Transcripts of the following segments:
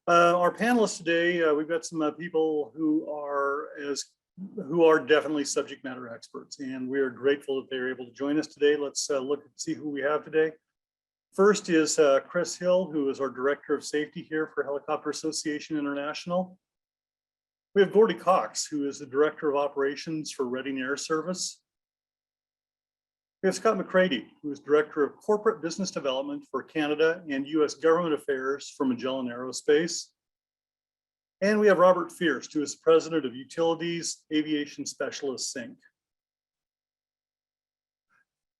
Our panelists today, we've got some people who are definitely subject matter experts, and we are grateful that they're able to join us today. Let's look and see who we have today. First is Chris Hill, who is our Director of Safety here for Helicopter Association International. We have Gordy Cox, who is the Director of Operations for Reading Air Service. We have Scott McCready, who is Director of Corporate Business Development for Canada and US Government Affairs for Magellan Aerospace. And we have Robert Fierce, who is President of Utilities Aviation Specialists Inc.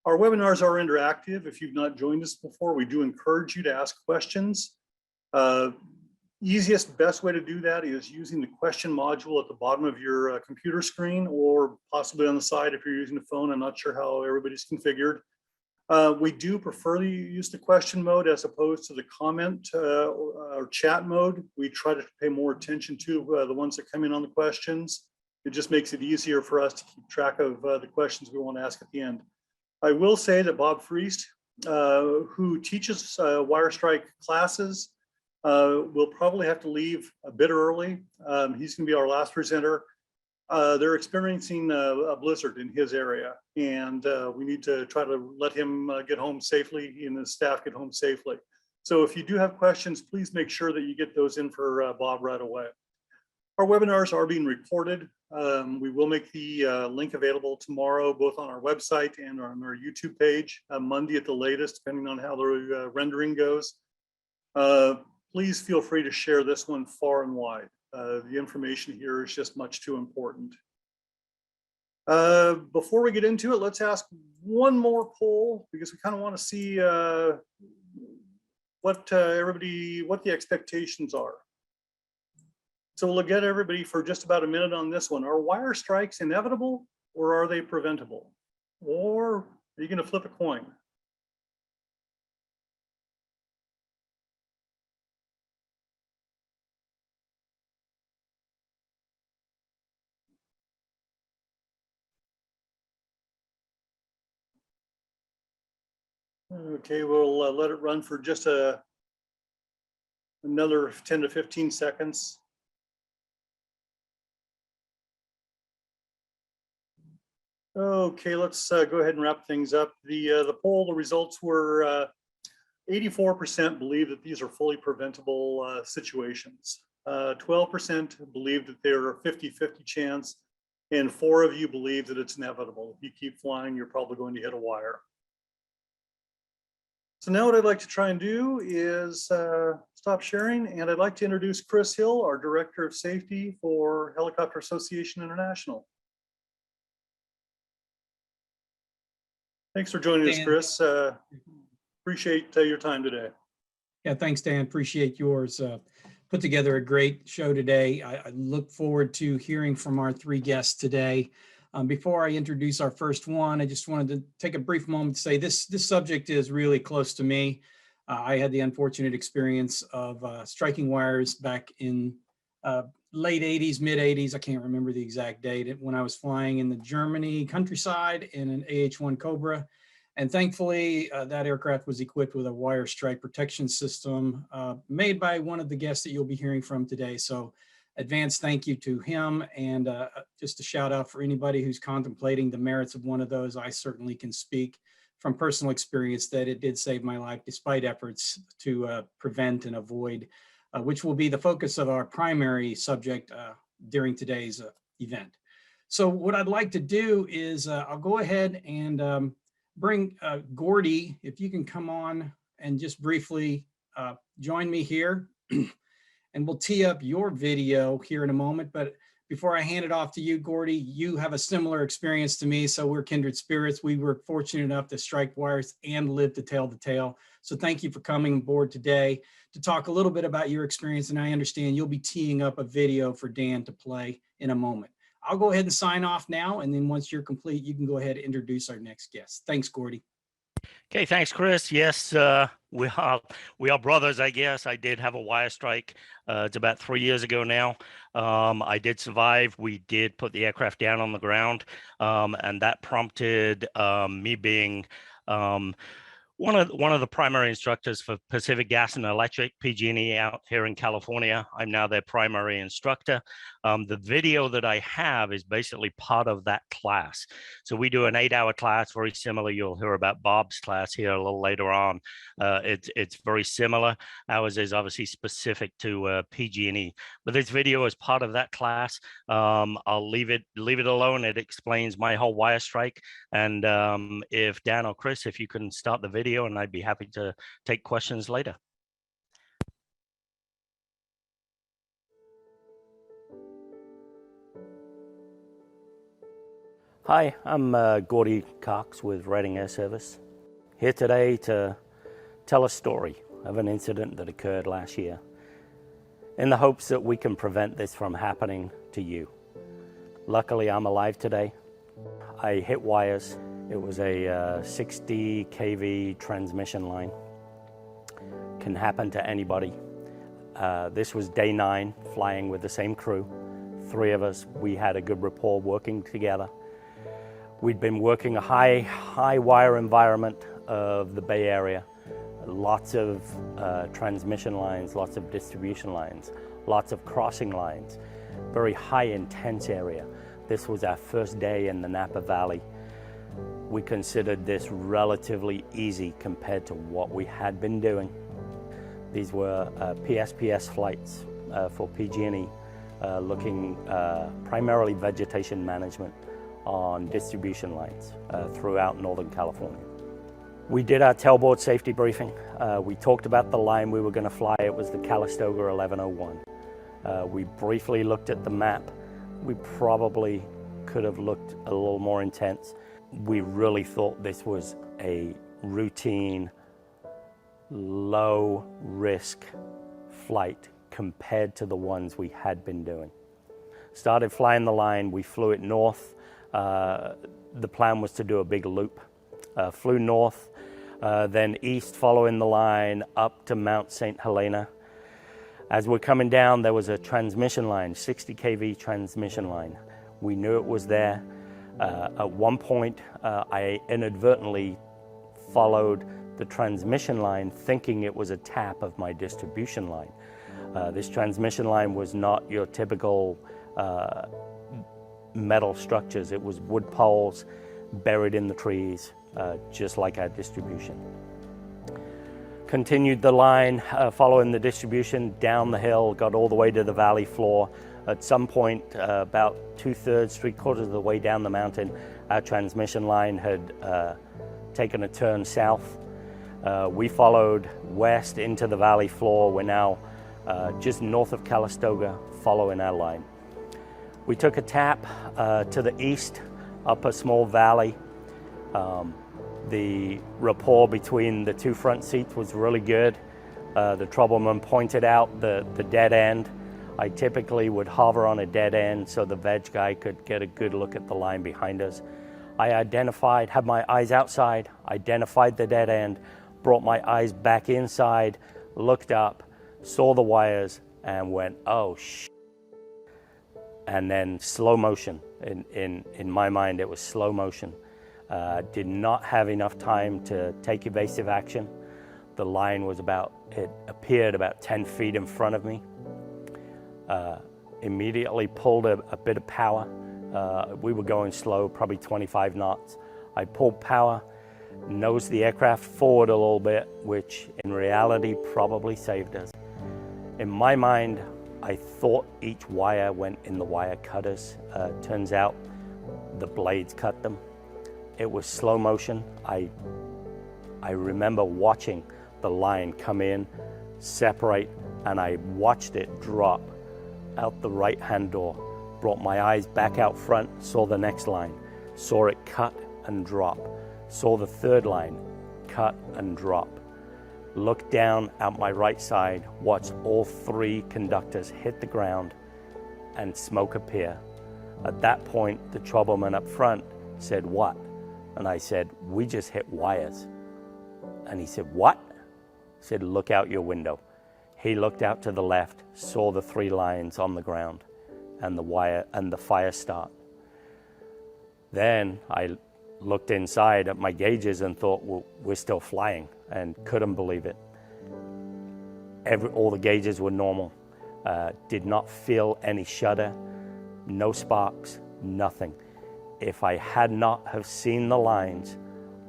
Our webinars are interactive. If you've not joined us before, we do encourage you to ask questions. Easiest, best way to do that is using the question module at the bottom of your computer screen, or possibly on the side if you're using a phone. I'm not sure how everybody's configured. We do prefer to use the question mode as opposed to the comment or chat mode. We try to pay more attention to the ones that come in on the questions. It just makes it easier for us to keep track of the questions we want to ask at the end. I will say that Bob Friest, who teaches wire strike classes, we'll probably have to leave a bit early. He's going to be our last presenter. They're experiencing a blizzard in his area, and we need to try to let him get home safely and his staff get home safely. So if you do have questions, please make sure that you get those in for Bob right away. Our webinars are being recorded. We will make the link available tomorrow, both on our website and on our YouTube page, Monday at the latest, depending on how the rendering goes. Please feel free to share this one far and wide. The information here is just much too important. Before we get into it, let's ask one more poll, because we kind of want to see what the expectations are. So we'll get everybody for just about a minute on this one. Are wire strikes inevitable, or are they preventable? Or are you going to flip a coin? Okay, we'll let it run for just another 10 to 15 seconds. Okay, let's go ahead and wrap things up. The poll, the results were 84% believe that these are fully preventable situations. 12% believe that they're a 50-50 chance, and 4 of you believe that it's inevitable. If you keep flying, you're probably going to hit a wire. So now what I'd like to try and do is stop sharing, and I'd like to introduce Chris Hill, our Director of Safety for Helicopter Association International. Thanks for joining us, Chris. Appreciate your time today. Yeah, thanks, Dan. Appreciate yours. Put together a great show today. I look forward to hearing from our 3 guests today. Before I introduce our first one, I just wanted to take a brief moment to say this subject is really close to me. I had the unfortunate experience of striking wires back in late 80s, mid 80s. I can't remember the exact date, when I was flying in the Germany countryside in an AH-1 Cobra. And thankfully, that aircraft was equipped with a wire strike protection system made by one of the guests that you'll be hearing from today. So advanced thank you to him, and just a shout out for anybody who's contemplating the merits of one of those. I certainly can speak from personal experience that it did save my life despite efforts to prevent and avoid, which will be the focus of our primary subject during today's event. So what I'd like to do is I'll go ahead and bring Gordy, if you can come on and just briefly join me here. And we'll tee up your video here in a moment. But before I hand it off to you, Gordy, you have a similar experience to me, so we're kindred spirits. We were fortunate enough to strike wires and live to tell the tale. So thank you for coming aboard today to talk a little bit about your experience. And I understand you'll be teeing up a video for Dan to play in a moment. I'll go ahead and sign off now, and then once you're complete, you can go ahead and introduce our next guest. Thanks, Gordy. Okay, thanks, Chris. Yes, we are brothers, I guess. I did have a wire strike. It's about 3 years ago now. I did survive. We did put the aircraft down on the ground, and that prompted me being one of the primary instructors for Pacific Gas and Electric, PG&E, out here in California. I'm now their primary instructor. The video that I have is basically part of that class. So we do an 8-hour class, very similar. You'll hear about Bob's class here a little later on. It's very similar. Ours is obviously specific to PG&E, but this video is part of that class. I'll leave it alone. It explains my whole wire strike. And if Dan or Chris, if you can start the video, and I'd be happy to take questions later. Hi, I'm Gordy Cox with Reading Air Service, here today to tell a story of an incident that occurred last year in the hopes that we can prevent this from happening to you. Luckily, I'm alive today. I hit wires. It was a 60 kV transmission line. Can happen to anybody. This was day 9, flying with the same crew. 3 of us, we had a good rapport working together. We'd been working a high wire environment of the Bay Area. Lots of transmission lines, lots of distribution lines, lots of crossing lines. Very high intense area. This was our first day in the Napa Valley. We considered this relatively easy compared to what we had been doing. These were PSPS flights for PG&E, looking primarily vegetation management on distribution lines throughout Northern California. We did our tailboard safety briefing. We talked about the line we were going to fly. It was the Calistoga 1101. We briefly looked at the map. We probably could have looked a little more intense. We really thought this was a routine, low-risk flight compared to the ones we had been doing. Started flying the line, we flew it north. The plan was to do a big loop. Flew north, then east following the line up to Mount St. Helena. As we're coming down, there was a transmission line, 60 kV transmission line. We knew it was there. At one point, I inadvertently followed the transmission line thinking it was a tap of my distribution line. This transmission line was not your typical metal structures. It was wood poles buried in the trees, just like our distribution. Continued the line, following the distribution down the hill, got all the way to the valley floor. At some point, about 2/3, 3/4 of the way down the mountain, our transmission line had taken a turn south. We followed west into the valley floor. We're now just north of Calistoga, following our line. We took a tap to the east, up a small valley. The rapport between the 2 front seats was really good. The troubleman pointed out the dead end. I typically would hover on a dead end so the veg guy could get a good look at the line behind us. I had my eyes outside, identified the dead end, brought my eyes back inside, looked up, saw the wires, and went, oh, and then slow motion. In my mind, it was slow motion. Did not have enough time to take evasive action. The line was it appeared about 10 feet in front of me. Immediately pulled a bit of power. We were going slow, probably 25 knots. I pulled power, nosed the aircraft forward a little bit, which in reality probably saved us. In my mind, I thought each wire went in the wire cutters. Turns out the blades cut them. It was slow motion. I remember watching the line come in, separate, and I watched it drop out the right-hand door. Brought my eyes back out front, saw the next line, saw it cut and drop, saw the third line, cut and drop. Looked down at my right side, watched all 3 conductors hit the ground and smoke appear. At that point, the troubleman up front said, "What?" And I said, "We just hit wires." And he said, "What?" I said, "Look out your window." He looked out to the left, saw the 3 lines on the ground and the wire and the fire start. Then I looked inside at my gauges and thought, well, we're still flying, and couldn't believe it. All the gauges were normal. Did not feel any shudder, no sparks, nothing. If I had not have seen the lines,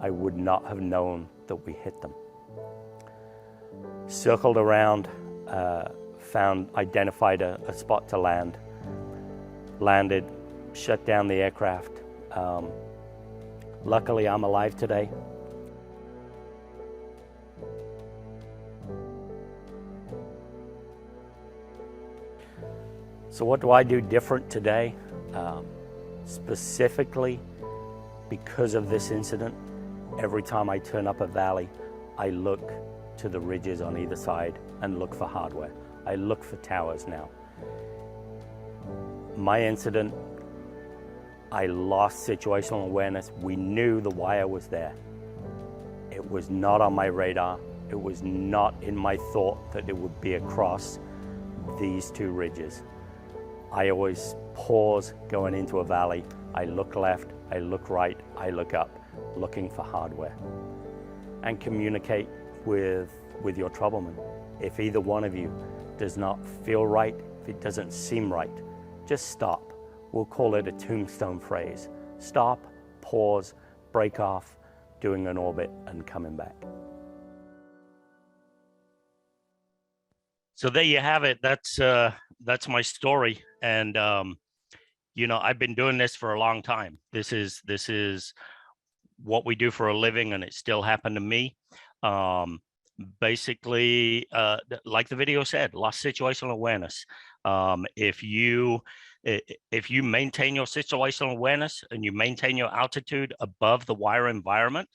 I would not have known that we hit them. Circled around, identified a spot to land, landed, shut down the aircraft. Luckily, I'm alive today. So what do I do different today? Specifically, because of this incident, every time I turn up a valley, I look to the ridges on either side and look for hardware. I look for towers now. My incident, I lost situational awareness. We knew the wire was there. It was not on my radar. It was not in my thought that it would be across these two ridges. I always pause going into a valley. I look left, I look right, I look up, looking for hardware. And communicate with your troubleman. If either one of you does not feel right, if it doesn't seem right, just stop. We'll call it a tombstone phrase. Stop, pause, break off, doing an orbit and coming back. So there you have it. That's my story. And, you know, I've been doing this for a long time. This is what we do for a living, and it still happened to me. Basically, like the video said, lost situational awareness. If you maintain your situational awareness and you maintain your altitude above the wire environment,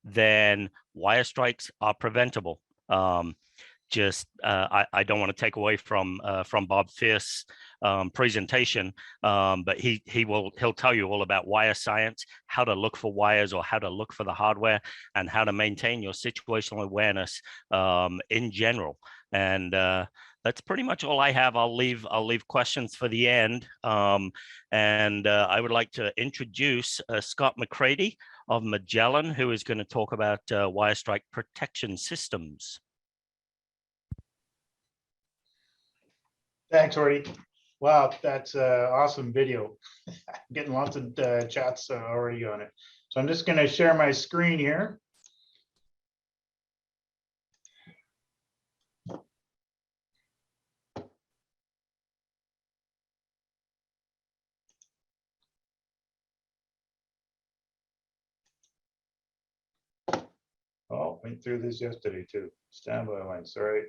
then wire strikes are preventable. I don't want to take away from Bob Fierce's presentation, but he'll tell you all about wire science, how to look for wires or how to look for the hardware, and how to maintain your situational awareness in general. And that's pretty much all I have. I'll leave questions for the end. I would like to introduce Scott McCready of Magellan, who is going to talk about wire strike protection systems. Thanks, Ordy. Wow, that's an awesome video. Getting lots of chats already on it. So I'm just going to share my screen here. Oh, went through this yesterday too. Standby line, sorry.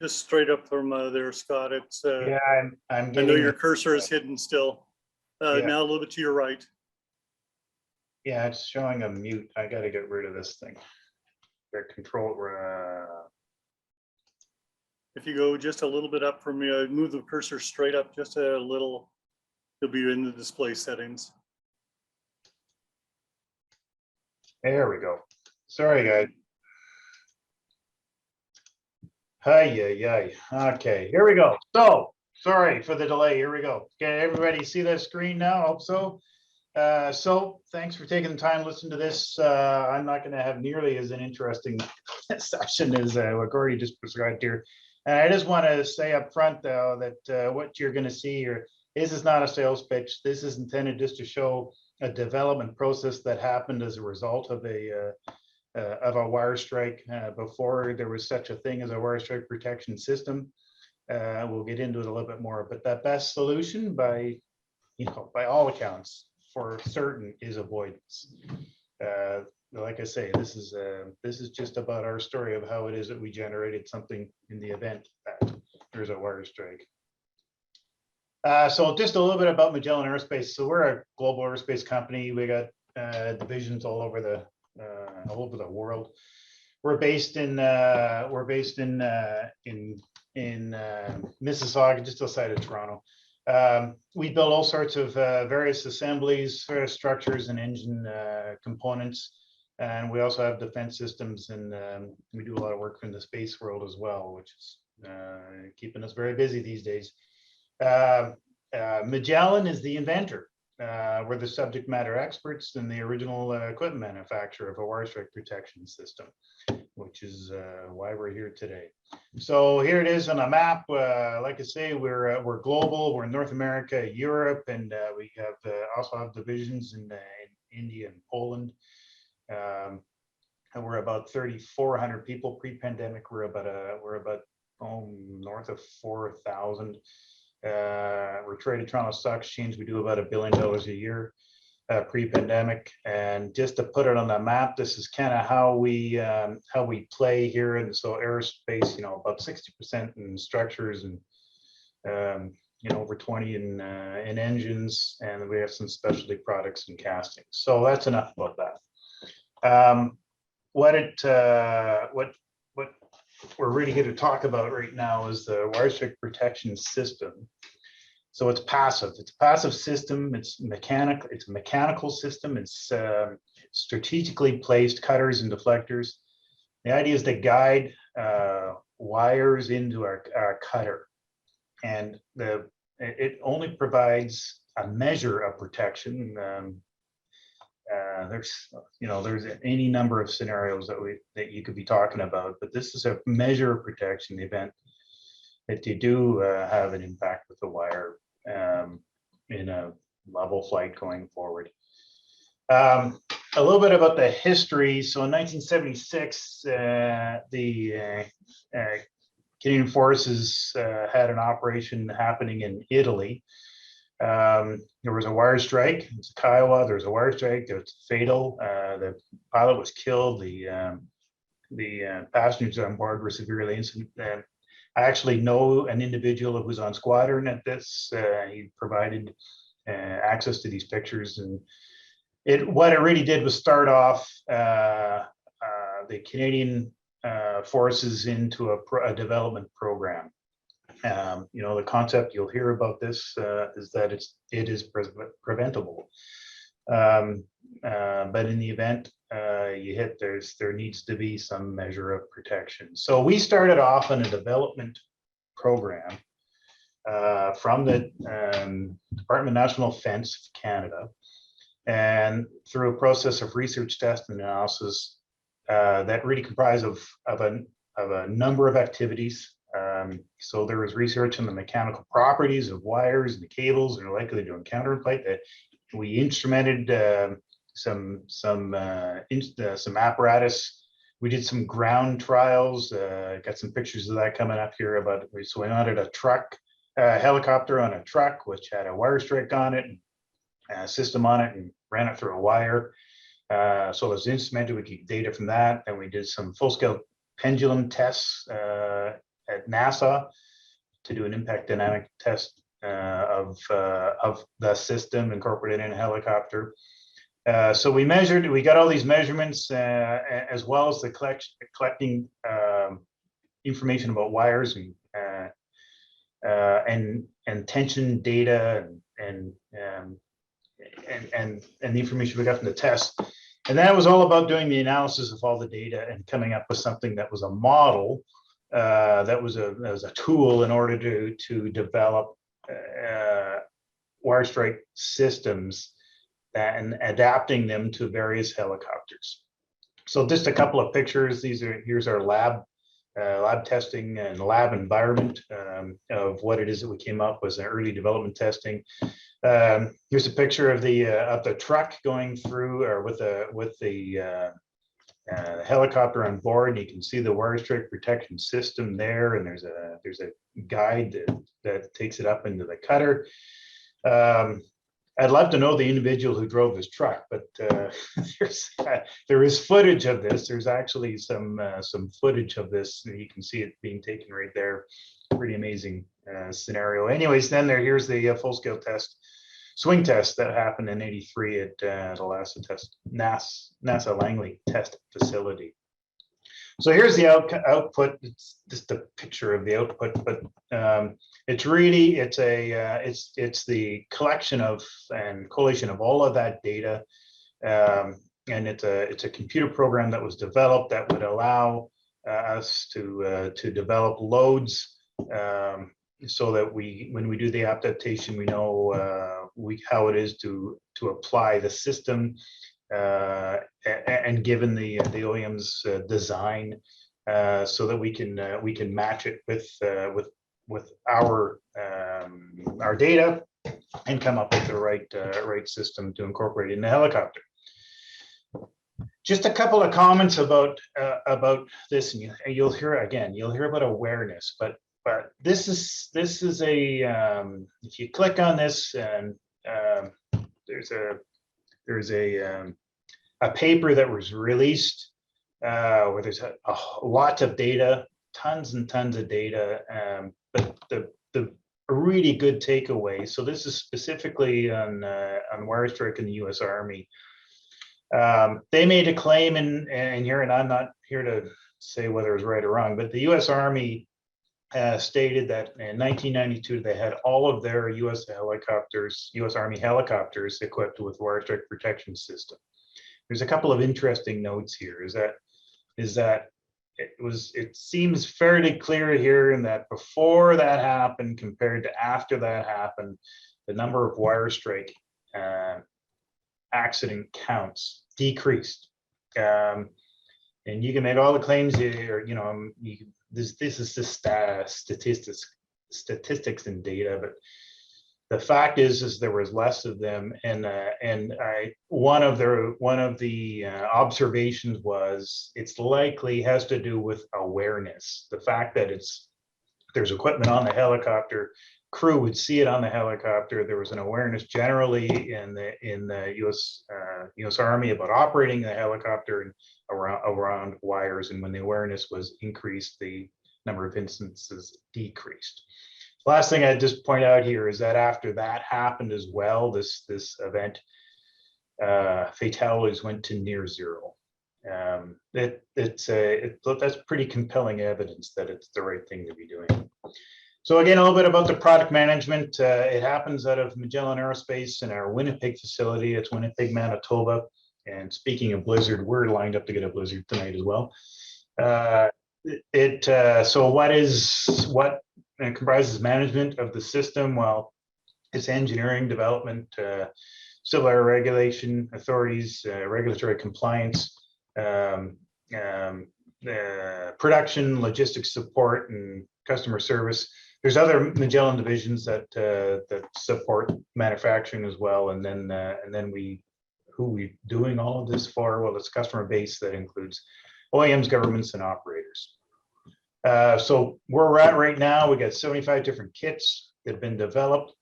Just straight up from there, Scott. It's Yeah, I'm I know getting your it. cursor is hidden still. Yeah. Now a little bit to your right. Yeah, it's showing a mute. I got to get rid of this thing. Control. If you go just a little bit up from me, move the cursor straight up just a little, you'll be in the display settings. There we go. Sorry, guys. Hi. Okay, here we go. So, sorry for the delay. Here we go. Okay, everybody see that screen now? Hope so. So, thanks for taking the time to listen to this. I'm not going to have nearly as an interesting session as what Gordy just described here. And I just want to say up front, though, that what you're going to see here is not a sales pitch. This is intended just to show a development process that happened as a result of a wire strike. Before there was such a thing as a wire strike protection system. We'll get into it a little bit more, but the best solution by all accounts for certain is avoidance. Like I say, this is just about our story of how it is that we generated something in the event that there's a wire strike. So just a little bit about Magellan Aerospace. So we're a global aerospace company. We got divisions all over the world. We're based in Mississauga, just outside of Toronto. We build all sorts of various assemblies, structures, and engine components And we also have defense systems, and we do a lot of work in the space world as well, which is keeping us very busy these days. Magellan is the inventor. We're the subject matter experts and the original equipment manufacturer of a wire strike protection system, which is why we're here today. So here it is on a map. Like I say, we're global. We're in North America, Europe, and we have also have divisions in India and Poland. And we're about 3,400 people. Pre-pandemic, we're about north of 4,000. We're traded Toronto Stock Exchange. We do about $1 billion a year pre-pandemic. And just to put it on the map, this is kind of how we play here. And so aerospace, about 60% in structures, and over 20 in engines, and we have some specialty products and castings. So that's enough about that. What we're really here to talk about right now is the wire strike protection system. So it's passive. It's a passive system. It's mechanical. It's a mechanical system. It's strategically placed cutters and deflectors. The idea is to guide wires into our cutter, and it only provides a measure of protection. There's any number of scenarios that you could be talking about, but this is a measure of protection in the event that you do have an impact with the wire in a level flight going forward. A little bit about the history. So in 1976, the Canadian Forces had an operation happening in Italy. There was a wire strike. It's Kiowa. There was a wire strike. It was fatal. The pilot was killed. The passengers on board were severely injured. I actually know an individual who was on squadron at this. He provided access to these pictures, and what it really did was start off the Canadian forces into a development program. The concept you'll hear about this is that it is preventable. But in the event you hit, there needs to be some measure of protection. So we started off on a development program from the Department of National Defence of Canada, and through a process of research, test, and analysis that really comprised of a number of activities. So there was research on the mechanical properties of wires and the cables that are likely to encounter in flight. That we instrumented some apparatus. We did some ground trials. Got some pictures of that coming up here. So we mounted a helicopter on a truck which had a wire strike on it, and a system on it, and ran it through a wire. So it was instrumented. We get data from that, and we did some full-scale pendulum tests at NASA to do an impact dynamic test of the system incorporated in a helicopter. So we got all these measurements as well as the collecting information about wires and tension data and the information we got from the test. And that was all about doing the analysis of all the data and coming up with something that was a model. That was a tool in order to develop wire strike systems and adapting them to various helicopters. So just a couple of pictures. Here's our lab testing and lab environment of what it is that we came up with, an early development testing. Here's a picture of the truck going through, or with the helicopter on board. You can see the wire strike protection system there, and there's a guide that takes it up into the cutter. I'd love to know the individual who drove this truck, but there is footage of this. There's actually some footage of this, and you can see it being taken right there. Pretty amazing scenario. Anyways, then here's the full-scale swing test that happened in '83 at the NASA Langley test facility. So here's the output. It's just a picture of the output, but it's the collection of and collation of all of that data. and it's a computer program that was developed that would allow us to develop loads, so that when we do the adaptation, we know how it is to apply the system, and given the OEM's design, so that we can match it with our data and come up with the right system to incorporate in the helicopter. Just a couple of comments about this, and you'll hear about awareness, but this is a if you click on this, and there's a paper that was released where there's a lot of data, tons and tons of data, but the really good takeaway. So this is specifically on wire strike in the U.S. Army. They made a claim in here, and I'm not here to say whether it was right or wrong, but the U.S. Army stated that in 1992 they had all of their U.S. Army helicopters equipped with wire strike protection system. There's a couple of interesting notes here. Is that it seems fairly clear here in that before that happened compared to after that happened, the number of wire strike accident counts decreased. And you can make all the claims here, this is just statistics and data, but the fact is there was less of them, and one of the observations was it's likely has to do with awareness. The fact that there's equipment on the helicopter, crew would see it on the helicopter. There was an awareness generally in the U.S. Army about operating the helicopter and around wires, and when the awareness was increased, the number of instances decreased. Last thing I'd just point out here is that after that happened as well, this event, fatalities went to near zero. That's pretty compelling evidence that it's the right thing to be doing. So again, a little bit about the product management. It happens out of Magellan Aerospace in our Winnipeg facility. It's Winnipeg, Manitoba. And speaking of blizzard, we're lined up to get a blizzard tonight as well. So what comprises management of the system? Well, it's engineering, development, civil air regulation authorities, regulatory compliance, production, logistics support, and customer service. There's other Magellan divisions that support manufacturing as well, and then who we doing all of this for? Well, it's customer base that includes OEMs, governments, and operators. So where we're at right now, we got 75 different kits that have been developed.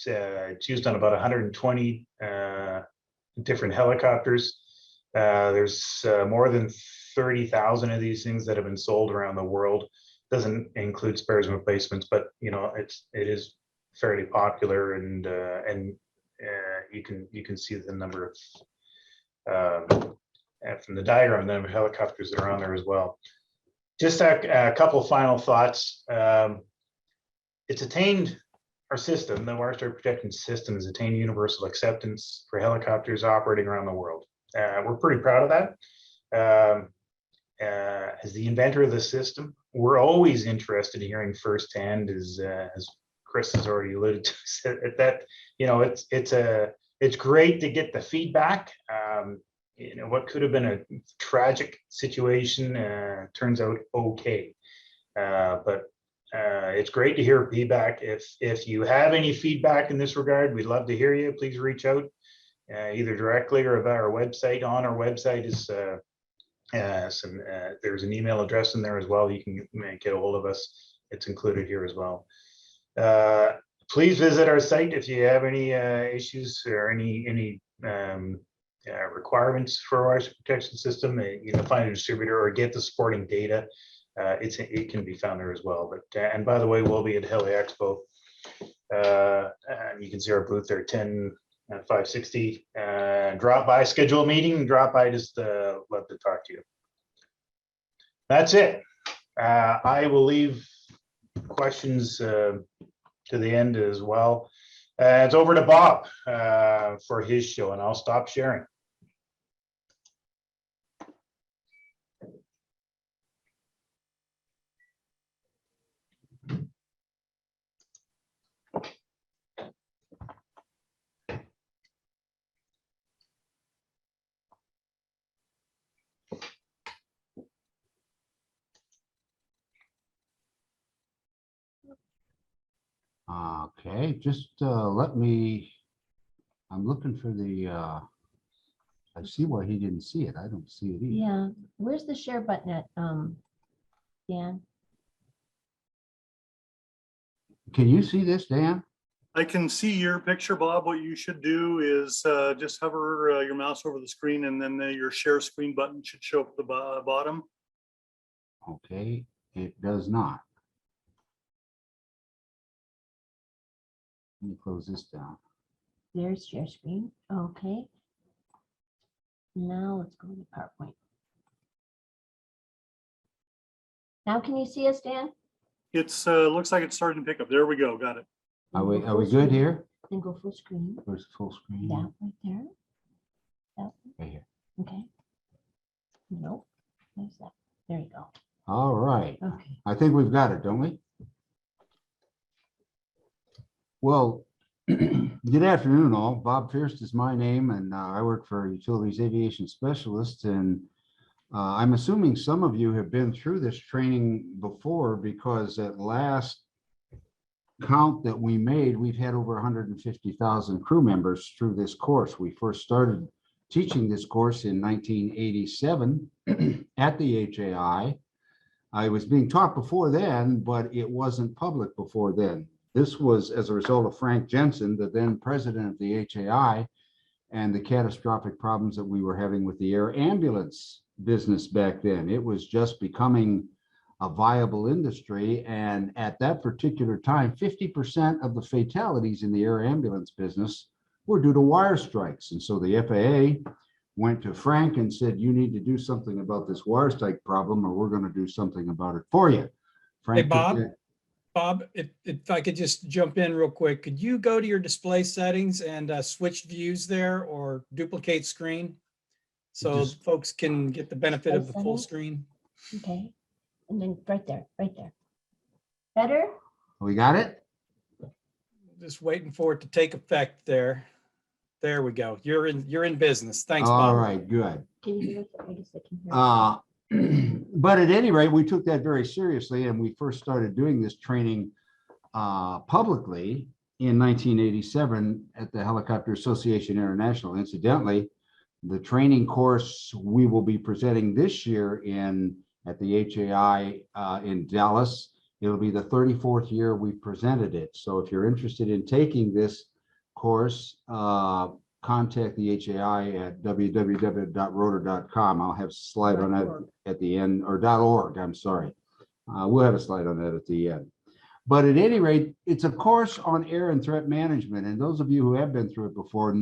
It's used on about 120 different helicopters. There's more than 30,000 of these things that have been sold around the world. Doesn't include spares and replacements, but it is fairly popular, and you can see the number of from the diagram, the number of helicopters that are on there as well. Just a couple final thoughts. It's attained our system, the wire strike protection system, has attained universal acceptance for helicopters operating around the world. We're pretty proud of that. As the inventor of the system, we're always interested in hearing firsthand, as Chris has already alluded to, that it's great to get the feedback. What could have been a tragic situation turns out okay, but it's great to hear feedback. If you have any feedback in this regard, we'd love to hear you. Please reach out either directly or via our website. On our website is there's an email address in there as well. You can get a hold of us. It's included here as well. Please visit our site if you have any issues or any requirements for our protection system. Find a distributor or get the supporting data. It can be found there as well. But and by the way, we'll be at Heli Expo. You can see our booth there, 10-560. Drop by, schedule a meeting. Drop by, just love to talk to you. That's it. I will leave questions to the end as well. It's over to Bob for his show, and I'll stop sharing. Okay, just let me, I'm looking for the, I see why he didn't see it. I don't see it either. Yeah, where's the share button at, Dan? Can you see this, Dan? I can see your picture, Bob. What you should do is just hover your mouse over the screen, and then your share screen button should show up at the bottom. Okay, it does not. Let me close this down. There's share screen, okay. Now let's go to PowerPoint. Now can you see us, Dan? It's looks like it's starting to pick up. There we go. Got it. Are Then we, go are full we good screen. here? Then go full screen, Where's the full screen? that right there, Right here. okay. Nope, there's that, there you go, All right. okay. I think we've got it, don't we? Well, good afternoon, all. Bob Fierst is my name, and I work for Utilities Aviation Specialists. And I'm assuming some of you have been through this training before, because at last count that we made, we've had over 150,000 crew members through this course. We first started teaching this course in 1987 at the HAI. I was being taught before then, but it wasn't public before then. This was as a result of Frank Jensen, the then president of the HAI, and the catastrophic problems that we were having with the air ambulance business back then. It was just becoming a viable industry. And at that particular time, 50% of the fatalities in the air ambulance business were due to wire strikes. And so the FAA went to Frank and said, you need to do something about this wire strike problem, or we're going to do something about it for you. Frank, Bob, if I could just jump in real quick, could you go to your display settings and switch views there, or duplicate screen? So Just- folks can get the benefit of the full Settings? screen. Okay, and then right there, right there. Better? we got it? Just waiting for it to take effect there. There we go. You're in business. Thanks, All Bob. right, good. Can you hear us? I guess I can hear. But at any rate, we took that very seriously, and we first started doing this training publicly in 1987 at the Helicopter Association International. Incidentally, the training course we will be presenting this year at the HAI in Dallas, it'll be the 34th year we've presented it. So if you're interested in taking this course, contact the HAI at www.rotor.com. I'll have a slide on that at the end, or .org, I'm sorry. We'll have a slide on that at the end. But at any rate, it's a course on air and threat management. And those of you who have been through it before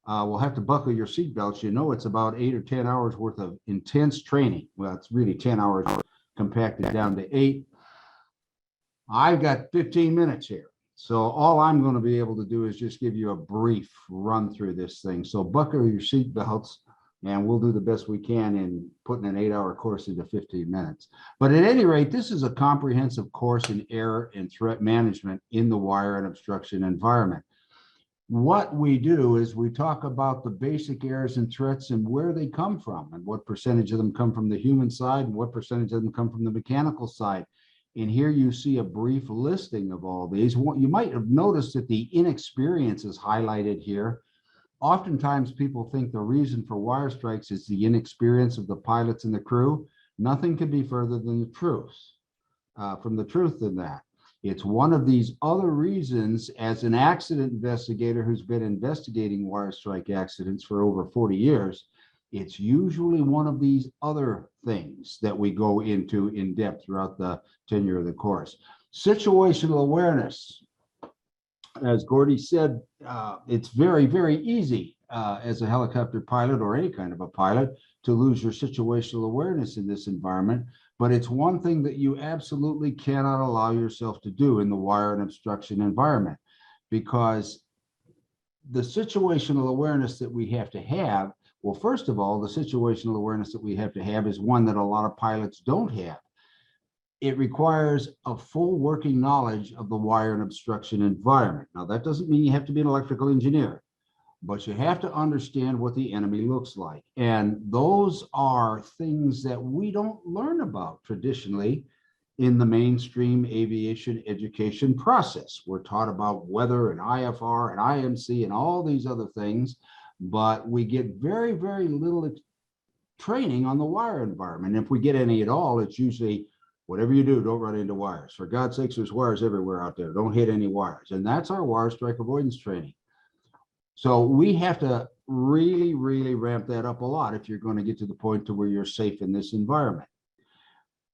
will have to buckle your seatbelts. You know, it's about 8 or 10 hours worth of intense training. Well, it's really 10 hours compacted down to 8. I've got 15 minutes here. So all I'm going to be able to do is just give you a brief run through this thing. So buckle your seatbelts, and we'll do the best we can in putting an 8-hour course into 15 minutes. But at any rate, this is a comprehensive course in air and threat management in the wire and obstruction environment. What we do is we talk about the basic errors and threats and where they come from, and what percentage of them come from the human side and what percentage of them come from the mechanical side. And here you see a brief listing of all these. You might have noticed that the inexperience is highlighted here. Oftentimes people think the reason for wire strikes is the inexperience of the pilots and the crew. Nothing could be further than the truth, from the truth than that. It's one of these other reasons. As an accident investigator who's been investigating wire strike accidents for over 40 years, it's usually one of these other things that we go into in depth throughout the tenure of the course. Situational awareness. As Gordy said, it's very, very easy as a helicopter pilot or any kind of a pilot to lose your situational awareness in this environment. But it's one thing that you absolutely cannot allow yourself to do in the wire and obstruction environment, because the situational awareness that we have to have, well, first of all, the situational awareness that we have to have is one that a lot of pilots don't have. It requires a full working knowledge of the wire and obstruction environment. Now, that doesn't mean you have to be an electrical engineer, but you have to understand what the enemy looks like. And those are things that we don't learn about traditionally in the mainstream aviation education process. We're taught about weather and IFR and IMC and all these other things, but we get very, very little training on the wire environment. If we get any at all, it's usually whatever you do, don't run into wires. For God's sakes, there's wires everywhere out there. Don't hit any wires. And that's our wire strike avoidance training. So we have to really, really ramp that up a lot if you're going to get to the point to where you're safe in this environment.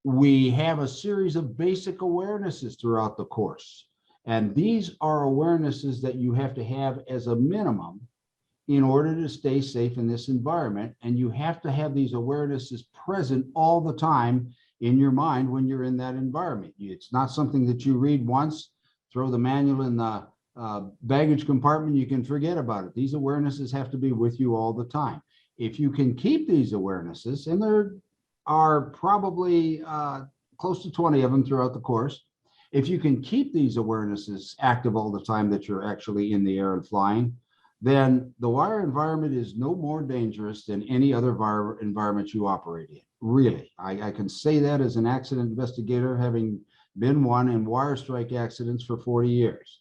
We have a series of basic awarenesses throughout the course. And these are awarenesses that you have to have as a minimum in order to stay safe in this environment. And you have to have these awarenesses present all the time in your mind when you're in that environment. It's not something that you read once, throw the manual in the baggage compartment, you can forget about it. These awarenesses have to be with you all the time. If you can keep these awarenesses, and there are probably close to 20 of them throughout the course, if you can keep these awarenesses active all the time that you're actually in the air and flying, then the wire environment is no more dangerous than any other environment you operate in. Really, I can say that as an accident investigator, having been one in wire strike accidents for 40 years.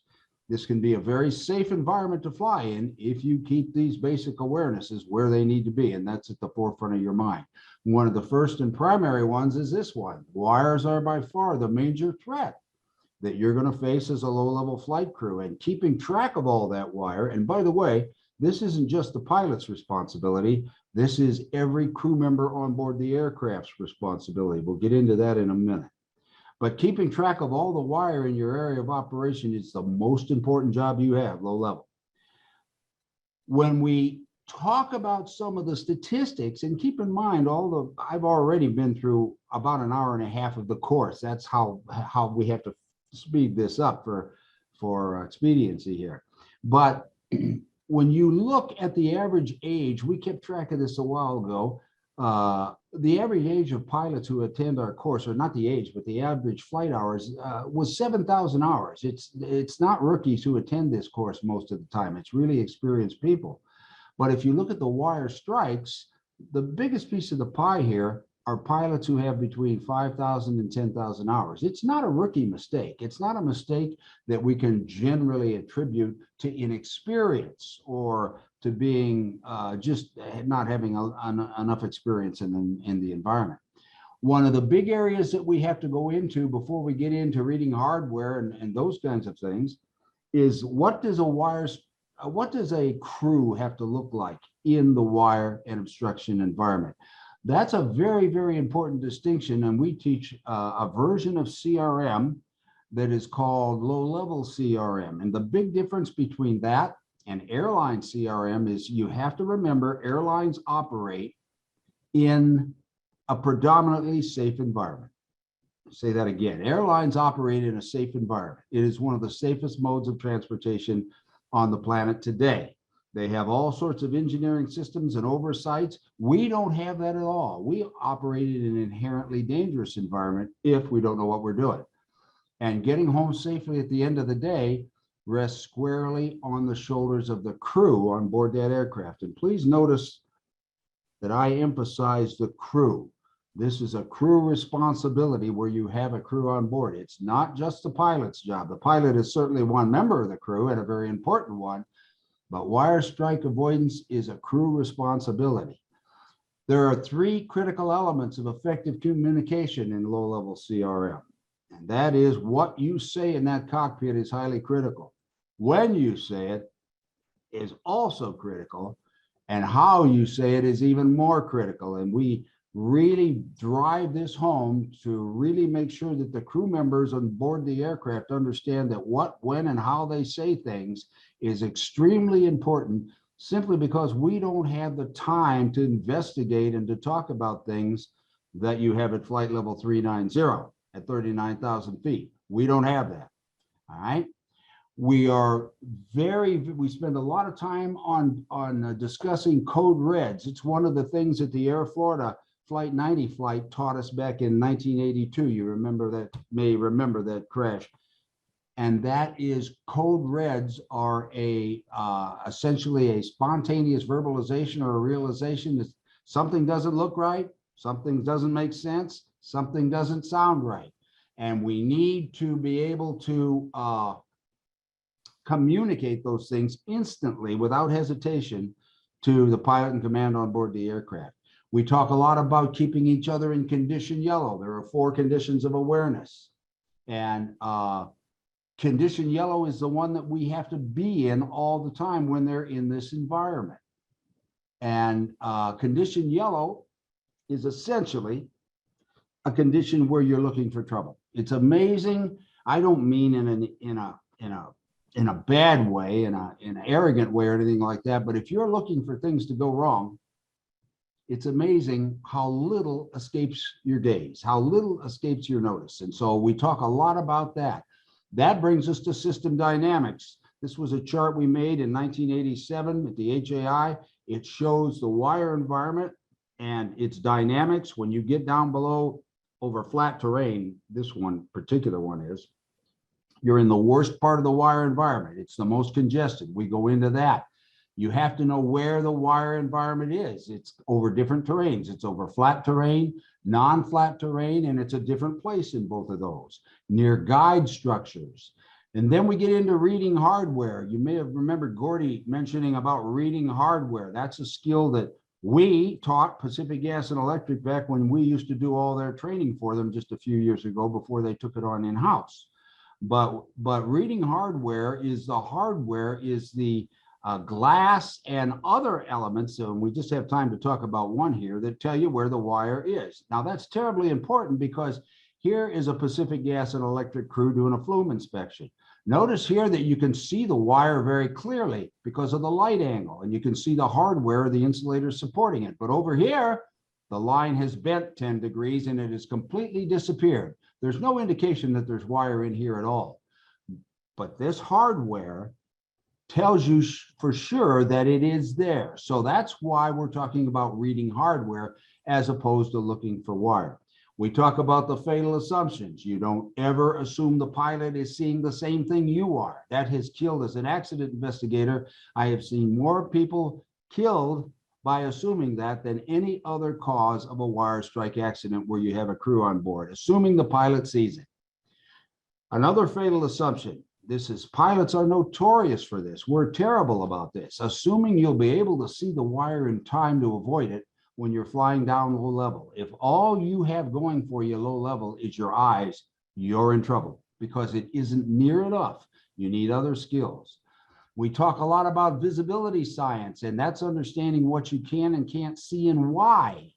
This can be a very safe environment to fly in if you keep these basic awarenesses where they need to be, and that's at the forefront of your mind. One of the first and primary ones is this one. Wires are by far the major threat that you're going to face as a low-level flight crew, and keeping track of all that wire. And by the way, this isn't just the pilot's responsibility. This is every crew member on board the aircraft's responsibility. We'll get into that in a minute. But keeping track of all the wire in your area of operation is the most important job you have, low level. When we talk about some of the statistics, and keep in mind, I've already been through about an hour and a half of the course. That's how we have to speed this up for expediency here. But when you look at the average age, we kept track of this a while ago. The average age of pilots who attend our course, or not the age, but the average flight hours, was 7,000 hours. It's not rookies who attend this course most of the time. It's really experienced people. But if you look at the wire strikes, the biggest piece of the pie here are pilots who have between 5,000 and 10,000 hours. It's not a rookie mistake. It's not a mistake that we can generally attribute to inexperience or to being just not having enough experience in the environment. One of the big areas that we have to go into before we get into reading hardware and those kinds of things is what does a crew have to look like in the wire and obstruction environment? That's a very, very important distinction, and we teach a version of CRM that is called low-level CRM. And the big difference between that and airline CRM is you have to remember airlines operate in a predominantly safe environment. I'll say that again. Airlines operate in a safe environment. It is one of the safest modes of transportation on the planet today. They have all sorts of engineering systems and oversights. We don't have that at all. We operate in an inherently dangerous environment if we don't know what we're doing. And getting home safely at the end of the day rests squarely on the shoulders of the crew on board that aircraft. And please notice that I emphasize the crew. This is a crew responsibility where you have a crew on board. It's not just the pilot's job. The pilot is certainly one member of the crew and a very important one, but wire strike avoidance is a crew responsibility. There are three critical elements of effective communication in low-level CRM. And that is what you say in that cockpit is highly critical. When you say it is also critical, and how you say it is even more critical. And we really drive this home to really make sure that the crew members on board the aircraft understand that what, when, and how they say things is extremely important, simply because we don't have the time to investigate and to talk about things that you have at flight level 390 at 39,000 feet. We don't have that. All right. We spend a lot of time on discussing code reds. It's one of the things that the Air Florida Flight 90 flight taught us back in 1982. You may remember that crash. And that is code reds are essentially a spontaneous verbalization or a realization that something doesn't look right, something doesn't make sense, something doesn't sound right. And we need to be able to communicate those things instantly without hesitation to the pilot and command on board the aircraft. We talk a lot about keeping each other in condition yellow. There are 4 conditions of awareness. And condition yellow is the one that we have to be in all the time when they're in this environment. And condition yellow is essentially a condition where you're looking for trouble. It's amazing. I don't mean in a bad way, in an arrogant way or anything like that. But if you're looking for things to go wrong, it's amazing how little escapes your gaze, how little escapes your notice. And so we talk a lot about that. That brings us to system dynamics. This was a chart we made in 1987 at the HAI. It shows the wire environment and its dynamics. When you get down below over flat terrain, this one particular one is, you're in the worst part of the wire environment. It's the most congested. We go into that. You have to know where the wire environment is. It's over different terrains. It's over flat terrain, non-flat terrain, and it's a different place in both of those, near guide structures. And then we get into reading hardware. You may have remembered Gordy mentioning about reading hardware. That's a skill that we taught Pacific Gas and Electric back when we used to do all their training for them just a few years ago before they took it on in-house. But reading hardware is the glass and other elements, and we just have time to talk about one here, that tell you where the wire is. Now that's terribly important because here is a Pacific Gas and Electric crew doing a flume inspection. Notice here that you can see the wire very clearly because of the light angle, and you can see the hardware, the insulator supporting it. But over here, the line has bent 10 degrees and it has completely disappeared. There's no indication that there's wire in here at all. But this hardware tells you for sure that it is there. So that's why we're talking about reading hardware as opposed to looking for wire. We talk about the fatal assumptions. You don't ever assume the pilot is seeing the same thing you are. That has killed, as an accident investigator, I have seen more people killed by assuming that than any other cause of a wire strike accident where you have a crew on board, assuming the pilot sees it. Another fatal assumption. Pilots are notorious for this. We're terrible about this. Assuming you'll be able to see the wire in time to avoid it when you're flying down low level. If all you have going for you low level is your eyes, you're in trouble because it isn't near enough. You need other skills. We talk a lot about visibility science, and that's understanding what you can and can't see and why.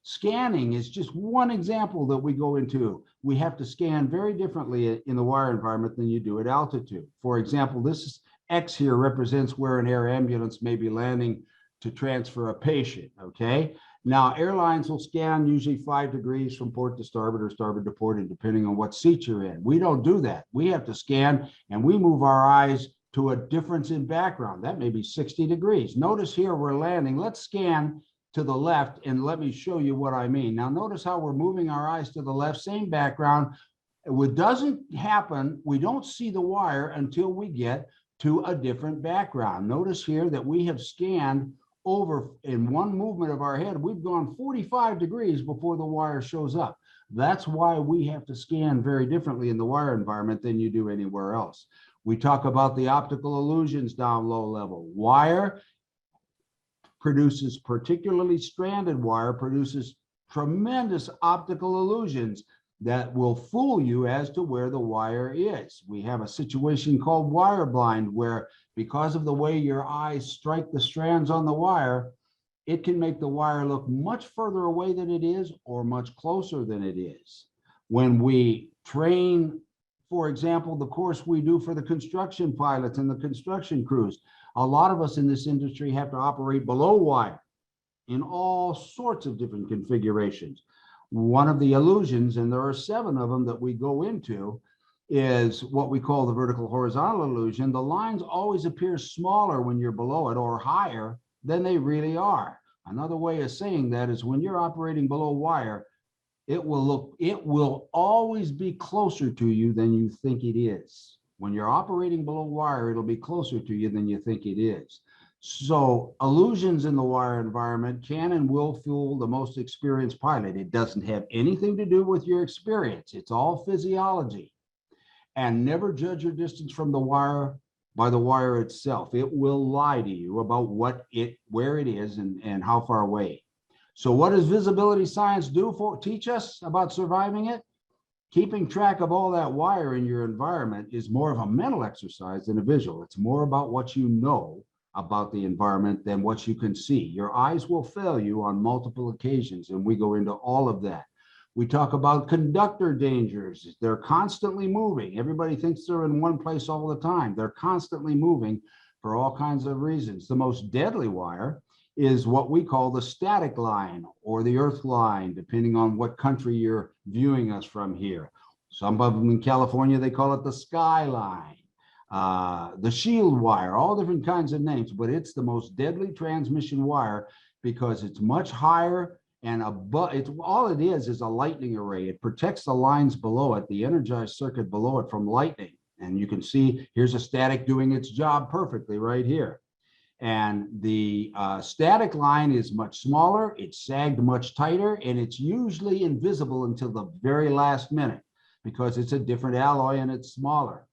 Scanning is just one example that we go into. We have to scan very differently in the wire environment than you do at altitude. For example, this X here represents where an air ambulance may be landing to transfer a patient, okay? Now, airlines will scan usually 5 degrees from port to starboard or starboard to port, and depending on what seat you're in. We don't do that. We have to scan, and we move our eyes to a difference in background. That may be 60 degrees. Notice here we're landing. Let's scan to the left, and let me show you what I mean. Now, notice how we're moving our eyes to the left, same background. What doesn't happen, we don't see the wire until we get to a different background. Notice here that we have scanned over in one movement of our head. We've gone 45 degrees before the wire shows up. That's why we have to scan very differently in the wire environment than you do anywhere else. We talk about the optical illusions down low level. Wire produces, particularly stranded wire, produces tremendous optical illusions that will fool you as to where the wire is. We have a situation called wire blind, where because of the way your eyes strike the strands on the wire, it can make the wire look much further away than it is or much closer than it is. When we train, for example, the course we do for the construction pilots and the construction crews, a lot of us in this industry have to operate below wire in all sorts of different configurations. One of the illusions, and there are 7 of them that we go into, is what we call the vertical horizontal illusion. The lines always appear smaller when you're below it or higher than they really are. Another way of saying that is when you're operating below wire, it will always be closer to you than you think it is. When you're operating below wire, it'll be closer to you than you think it is. So illusions in the wire environment can and will fool the most experienced pilot. It doesn't have anything to do with your experience. It's all physiology. And never judge your distance from the wire by the wire itself. It will lie to you about where it is and how far away. So what does visibility science teach us about surviving it? Keeping track of all that wire in your environment is more of a mental exercise than a visual. It's more about what you know about the environment than what you can see. Your eyes will fail you on multiple occasions, and we go into all of that. We talk about conductor dangers. They're constantly moving. Everybody thinks they're in one place all the time. They're constantly moving for all kinds of reasons. The most deadly wire is what we call the static line or the earth line, depending on what country you're viewing us from here. Some of them in California, they call it the skyline, the shield wire, all different kinds of names, but it's the most deadly transmission wire because it's much higher and all it is a lightning array. It protects the lines below it, the energized circuit below it, from lightning. And you can see here's a static doing its job perfectly right here. And the static line is much smaller, it's sagged much tighter, and it's usually invisible until the very last minute because it's a different alloy and it's smaller.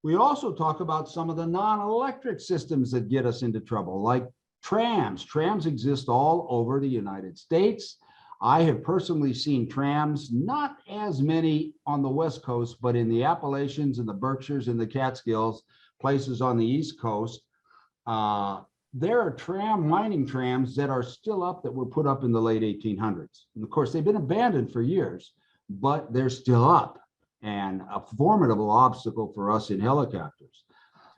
We also talk about some of the non-electric systems that get us into trouble, like trams. Trams exist all over the United States. I have personally seen trams, not as many on the West Coast, but in the Appalachians and the Berkshires and the Catskills, places on the East Coast. There are mining trams that are still up that were put up in the late 1800s. And of course, they've been abandoned for years, but they're still up and a formidable obstacle for us in helicopters.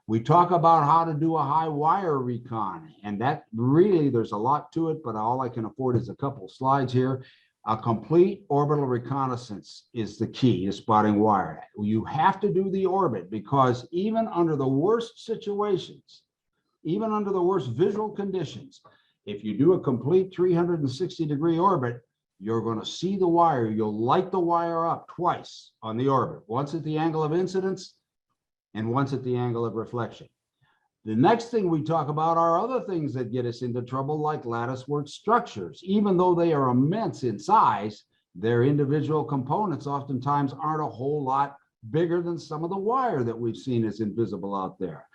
We talk about how to do a high wire recon, and that really, there's a lot to it, but all I can afford is a couple slides here. A complete orbital reconnaissance is the key to spotting wire. You have to do the orbit because even under the worst situations, even under the worst visual conditions, if you do a complete 360-degree orbit, you're going to see the wire. You'll light the wire up twice on the orbit, once at the angle of incidence and once at the angle of reflection. The next thing we talk about are other things that get us into trouble, like latticework structures. Even though they are immense in size, their individual components oftentimes aren't a whole lot bigger than some of the wire that we've seen as invisible out there.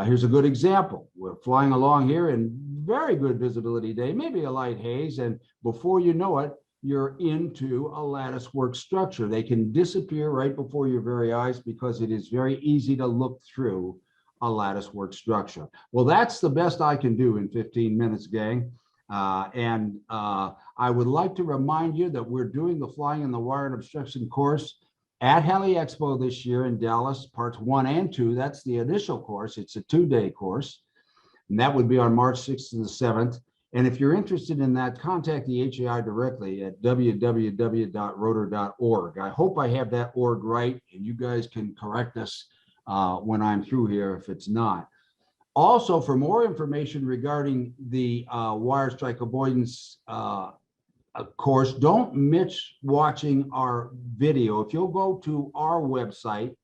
Here's a good example. We're flying along here in very good visibility day, maybe a light haze, and before you know it, you're into a latticework structure. They can disappear right before your very eyes because it is very easy to look through a latticework structure. Well, that's the best I can do in 15 minutes, gang. I would like to remind you that we're doing the Flying in the Wire and Obstruction course at Heli Expo this year in Dallas, parts 1 and 2. That's the initial course. It's a 2-day course, and that would be on March 6th to the 7th. And if you're interested in that, contact the HAI directly at www.rotor.org. I hope I have that org right, and you guys can correct us when I'm through here if it's not. Also, for more information regarding the wire strike avoidance course, don't miss watching our video. If you'll go to our website,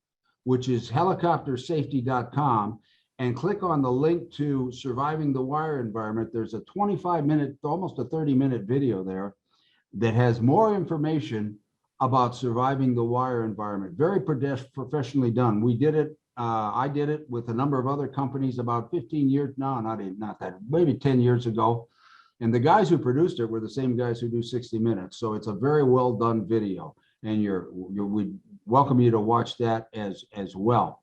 which is helicoptersafety.com, and click on the link to Surviving the Wire Environment, there's a 25-minute, almost a 30-minute video there that has more information about surviving the wire environment. Very professionally done. We did it, I did it with a number of other companies about 15 years, no, not that, maybe 10 years ago. And the guys who produced it were the same guys who do 60 Minutes. So it's a very well done video, and we welcome you to watch that as well.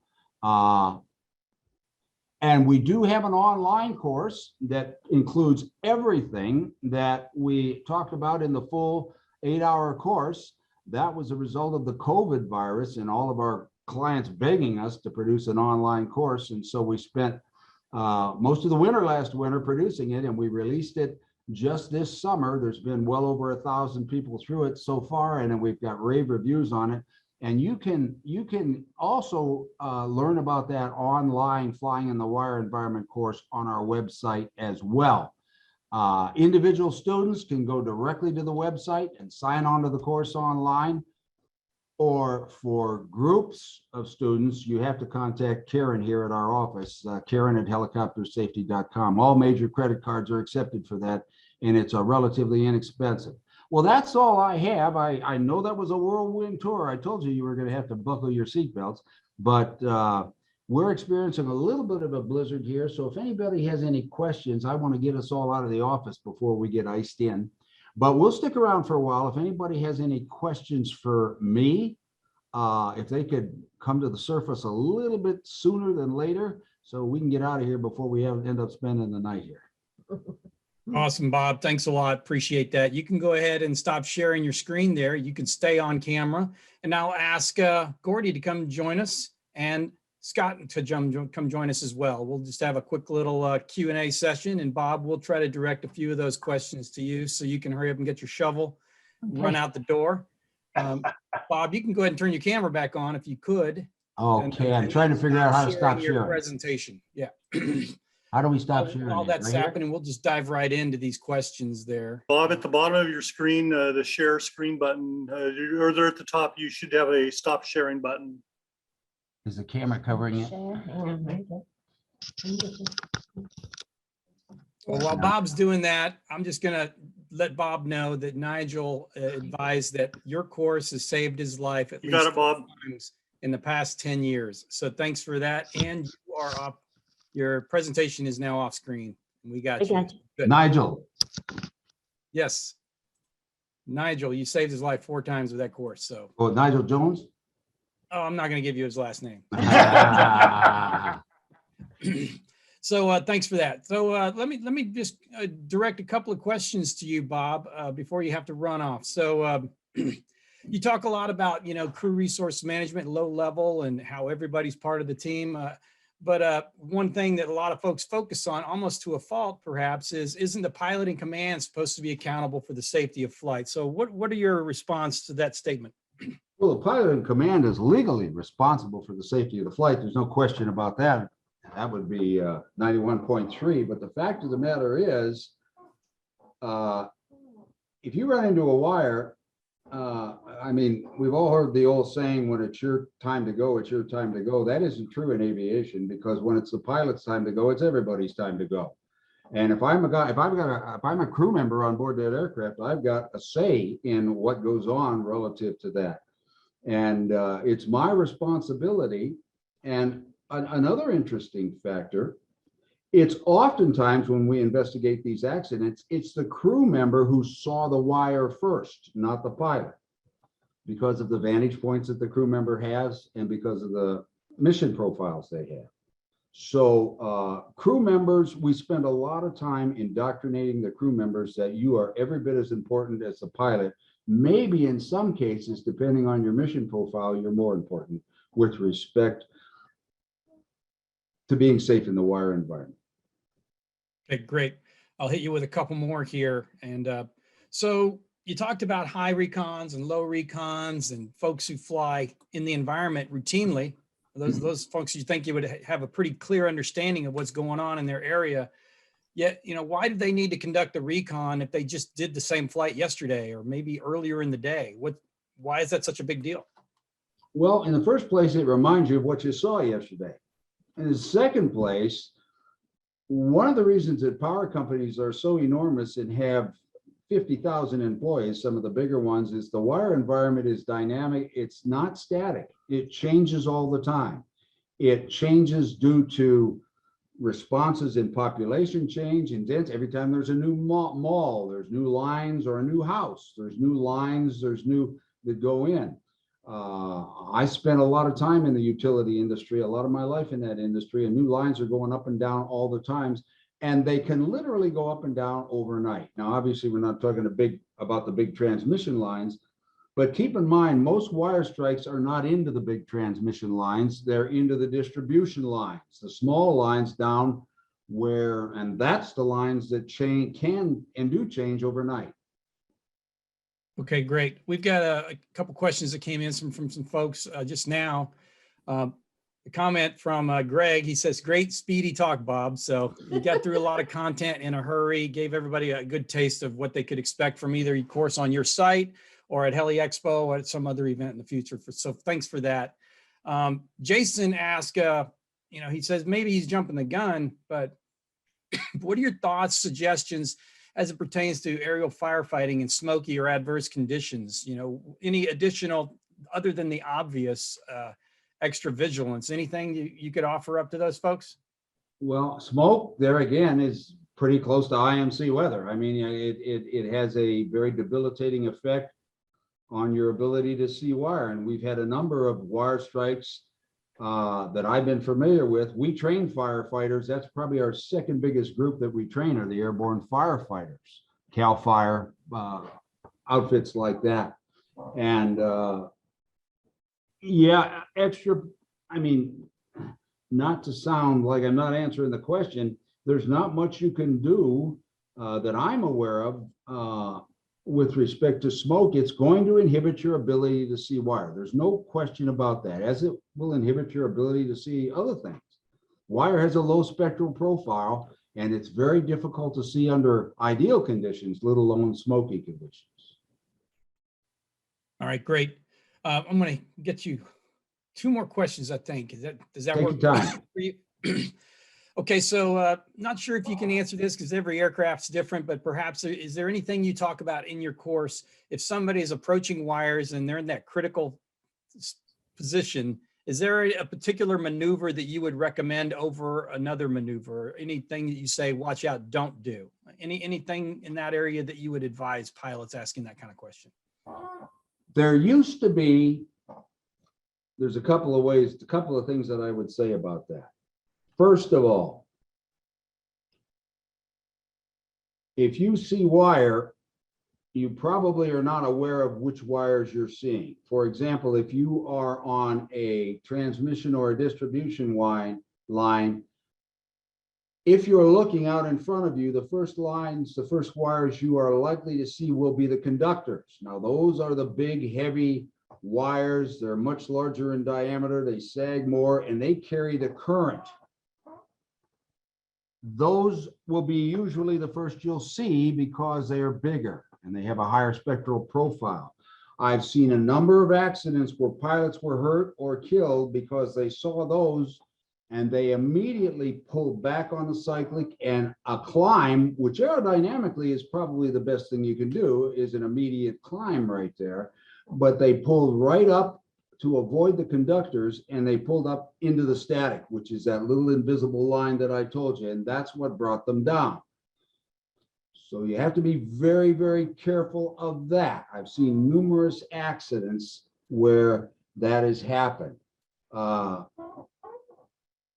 And we do have an online course that includes everything that we talked about in the full 8-hour course. That was a result of the COVID virus and all of our clients begging us to produce an online course. And so we spent most of the winter last winter producing it, and we released it just this summer. There's been well over 1,000 people through it so far, and then we've got rave reviews on it. And you can also learn about that online Flying in the Wire Environment course on our website as well. Individual students can go directly to the website and sign on to the course online. or for groups of students, you have to contact Karen here at our office, Karen@helicoptersafety.com. All major credit cards are accepted for that, and it's relatively inexpensive. Well, that's all I have. I know that was a whirlwind tour. I told you you were going to have to buckle your seatbelts, but we're experiencing a little bit of a blizzard here. So if anybody has any questions, I want to get us all out of the office before we get iced in. But we'll stick around for a while. If anybody has any questions for me, if they could come to the surface a little bit sooner than later, so we can get out of here before we end up spending the night here. Awesome, Bob. Thanks a lot. Appreciate that. You can go ahead and stop sharing your screen there. You can stay on camera. And I'll ask Gordy to come join us and Scott to come join us as well. We'll just have a quick little Q&A session, and Bob, we'll try to direct a few of those questions to you so you can hurry up and get your shovel, run out the door. Bob, you can go ahead and turn your camera back on if you could. Okay, I'm trying to figure out how to stop your sharing. presentation. Yeah. How do we stop sharing? While that's Right here? happening, we'll just dive right into these questions there. Bob, at the bottom of your screen, the share screen button, or there at the top, you should have a stop sharing button. Is the camera covering it? Share, hang on, let me get- let me get this. Well, while Bob's doing that, I'm just gonna let Bob know that Nigel advised that your course has saved his life at You got least it, Bob. 4 times in the past 10 years. So thanks for that. And you are up. Your presentation is now off screen. We got I you. got you. Good. Nigel. Yes. Nigel, you saved his life 4 times with that course. So, Oh, Nigel Jones. oh, I'm not going to give you his last name. Ah, So thanks for that. So let me just direct a couple of questions to you, Bob, before you have to run off. So you talk a lot about, crew resource management, low level, and how everybody's part of the team. But one thing that a lot of folks focus on, almost to a fault perhaps, isn't the pilot in command supposed to be accountable for the safety of flight? So what are your response to that statement? well, the pilot in command is legally responsible for the safety of the flight. There's no question about that. That would be 91.3. But the fact of the matter is, if you run into a wire, I mean, we've all heard the old saying, when it's your time to go, it's your time to go. That isn't true in aviation, because when it's the pilot's time to go, it's everybody's time to go. And if I'm a crew member on board that aircraft, I've got a say in what goes on relative to that. And it's my responsibility. And another interesting factor, it's oftentimes when we investigate these accidents, it's the crew member who saw the wire first, not the pilot, because of the vantage points that the crew member has and because of the mission profiles they have. So crew members, we spend a lot of time indoctrinating the crew members that you are every bit as important as the pilot. Maybe in some cases, depending on your mission profile, you're more important with respect to being safe in the wire environment. Okay, great. I'll hit you with a couple more here. And so you talked about high recons and low recons and folks who fly in the environment routinely. Those folks, you think you would have a pretty clear understanding of what's going on in their area. Yet, why do they need to conduct the recon if they just did the same flight yesterday or maybe earlier in the day? Why is that such a big deal? Well, in the first place, it reminds you of what you saw yesterday. In the second place, one of the reasons that power companies are so enormous and have 50,000 employees, some of the bigger ones, is the wire environment is dynamic. It's not static. It changes all the time. It changes due to responses in population change and density. Every time there's a new mall, there's new lines, or a new house, there's new lines, there's new that go in. I spent a lot of time in the utility industry, a lot of my life in that industry, and new lines are going up and down all the times, and they can literally go up and down overnight. Now, obviously, we're not talking about the big transmission lines, but keep in mind, most wire strikes are not into the big transmission lines, they're into the distribution lines, the small lines down where, and that's the lines that can and do change overnight. Okay, great. We've got a couple questions that came in from some folks just now. a comment from Greg. He says, great speedy talk, Bob. So you got through a lot of content in a hurry, gave everybody a good taste of what they could expect from either your course on your site or at Heli Expo or at some other event in the future. So thanks for that. Jason asked, he says, maybe he's jumping the gun, but what are your thoughts, suggestions as it pertains to aerial firefighting in smoky or adverse conditions? Any additional, other than the obvious, extra vigilance, anything you could offer up to those folks? Well, smoke there again is pretty close to IMC weather. I mean, it has a very debilitating effect on your ability to see wire. And we've had a number of wire strikes that I've been familiar with. We train firefighters. That's probably our second biggest group that we train are the airborne firefighters, CAL FIRE, outfits like that. And yeah, extra, I mean, not to sound like I'm not answering the question, there's not much you can do that I'm aware of with respect to smoke. It's going to inhibit your ability to see wire. There's no question about that, as it will inhibit your ability to see other things. Wire has a low spectral profile, and it's very difficult to see under ideal conditions, let alone smoky conditions. All right, great. I'm going to get you two more questions, I think. Does that Take work your time. for you? Okay, so not sure if you can answer this because every aircraft's different, but perhaps is there anything you talk about in your course if somebody is approaching wires and they're in that critical position? Is there a particular maneuver that you would recommend over another maneuver? Anything that you say, watch out, don't do? Anything in that area that you would advise pilots asking that kind of question? There used to be, there's a couple of ways, a couple of things that I would say about that. First of all, if you see wire, you probably are not aware of which wires you're seeing. For example, if you are on a transmission or a distribution line, if you're looking out in front of you, the first lines, the first wires you are likely to see will be the conductors. Now, those are the big, heavy wires. They're much larger in diameter. They sag more, and they carry the current. Those will be usually the first you'll see because they are bigger and they have a higher spectral profile. I've seen a number of accidents where pilots were hurt or killed because they saw those and they immediately pulled back on the cyclic, and a climb, which aerodynamically is probably the best thing you can do, is an immediate climb right there. But they pulled right up to avoid the conductors, and they pulled up into the static, which is that little invisible line that I told you, and that's what brought them down. So you have to be very, very careful of that. I've seen numerous accidents where that has happened.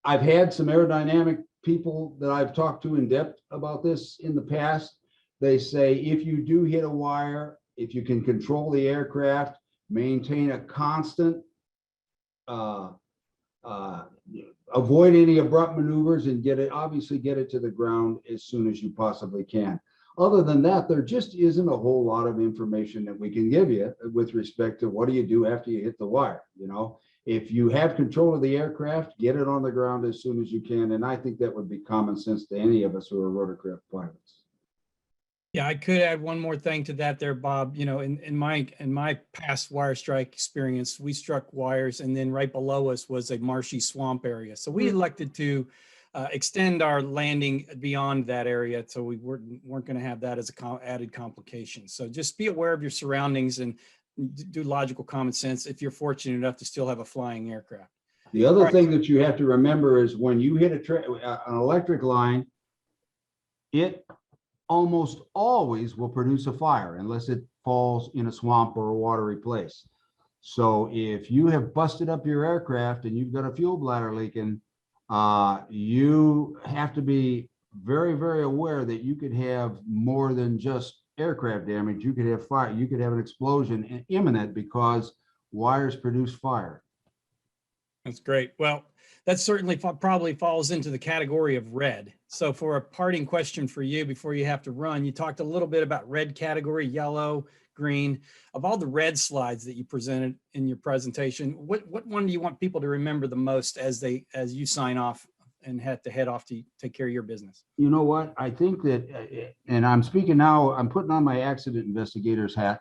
I've had some aerodynamic people that I've talked to in depth about this in the past. They say if you do hit a wire, if you can control the aircraft, maintain a constant, avoid any abrupt maneuvers, and obviously get it to the ground as soon as you possibly can. Other than that, there just isn't a whole lot of information that we can give you with respect to what do you do after you hit the wire. If you have control of the aircraft, get it on the ground as soon as you can. And I think that would be common sense to any of us who are rotorcraft pilots. Yeah, I could add one more thing to that there, Bob. In my past wire strike experience, we struck wires, and then right below us was a marshy swamp area. So we elected to extend our landing beyond that area, so we weren't going to have that as a added complication. So just be aware of your surroundings and do logical common sense if you're fortunate enough to still have a flying aircraft. The other thing that you have to remember is when you hit an electric line, it almost always will produce a fire unless it falls in a swamp or a watery place. So if you have busted up your aircraft and you've got a fuel bladder leaking, you have to be very, very aware that you could have more than just aircraft damage. You could have fire, you could have an explosion imminent because wires produce fire. That's great. Well, that certainly probably falls into the category of red. So for a parting question for you before you have to run, you talked a little bit about red category, yellow, green. Of all the red slides that you presented in your presentation, what one do you want people to remember the most as you sign off and have to head off to take care of your business? You know what? I think that, and I'm speaking now, I'm putting on my accident investigator's hat.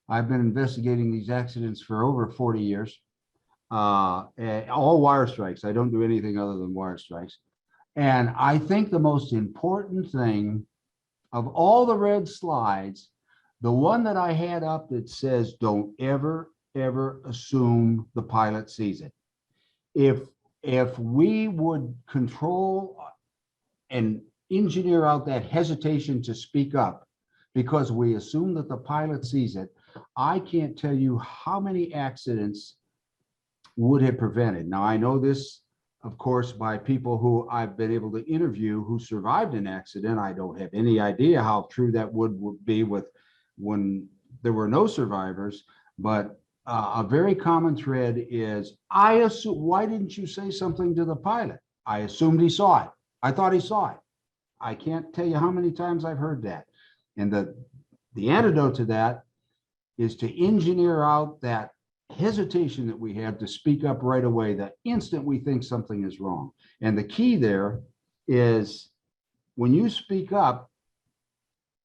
I've been investigating these accidents for over 40 years. All wire strikes. I don't do anything other than wire strikes. And I think the most important thing of all the red slides, the one that I had up that says, don't ever, ever assume the pilot sees it. If we would control and engineer out that hesitation to speak up because we assume that the pilot sees it, I can't tell you how many accidents would have prevented. Now, I know this, of course, by people who I've been able to interview who survived an accident. I don't have any idea how true that would be with when there were no survivors, but a very common thread is, I assume, why didn't you say something to the pilot? I assumed he saw it. I thought he saw it. I can't tell you how many times I've heard that. And the antidote to that is to engineer out that hesitation that we have to speak up right away the instant we think something is wrong. And the key there is when you speak up,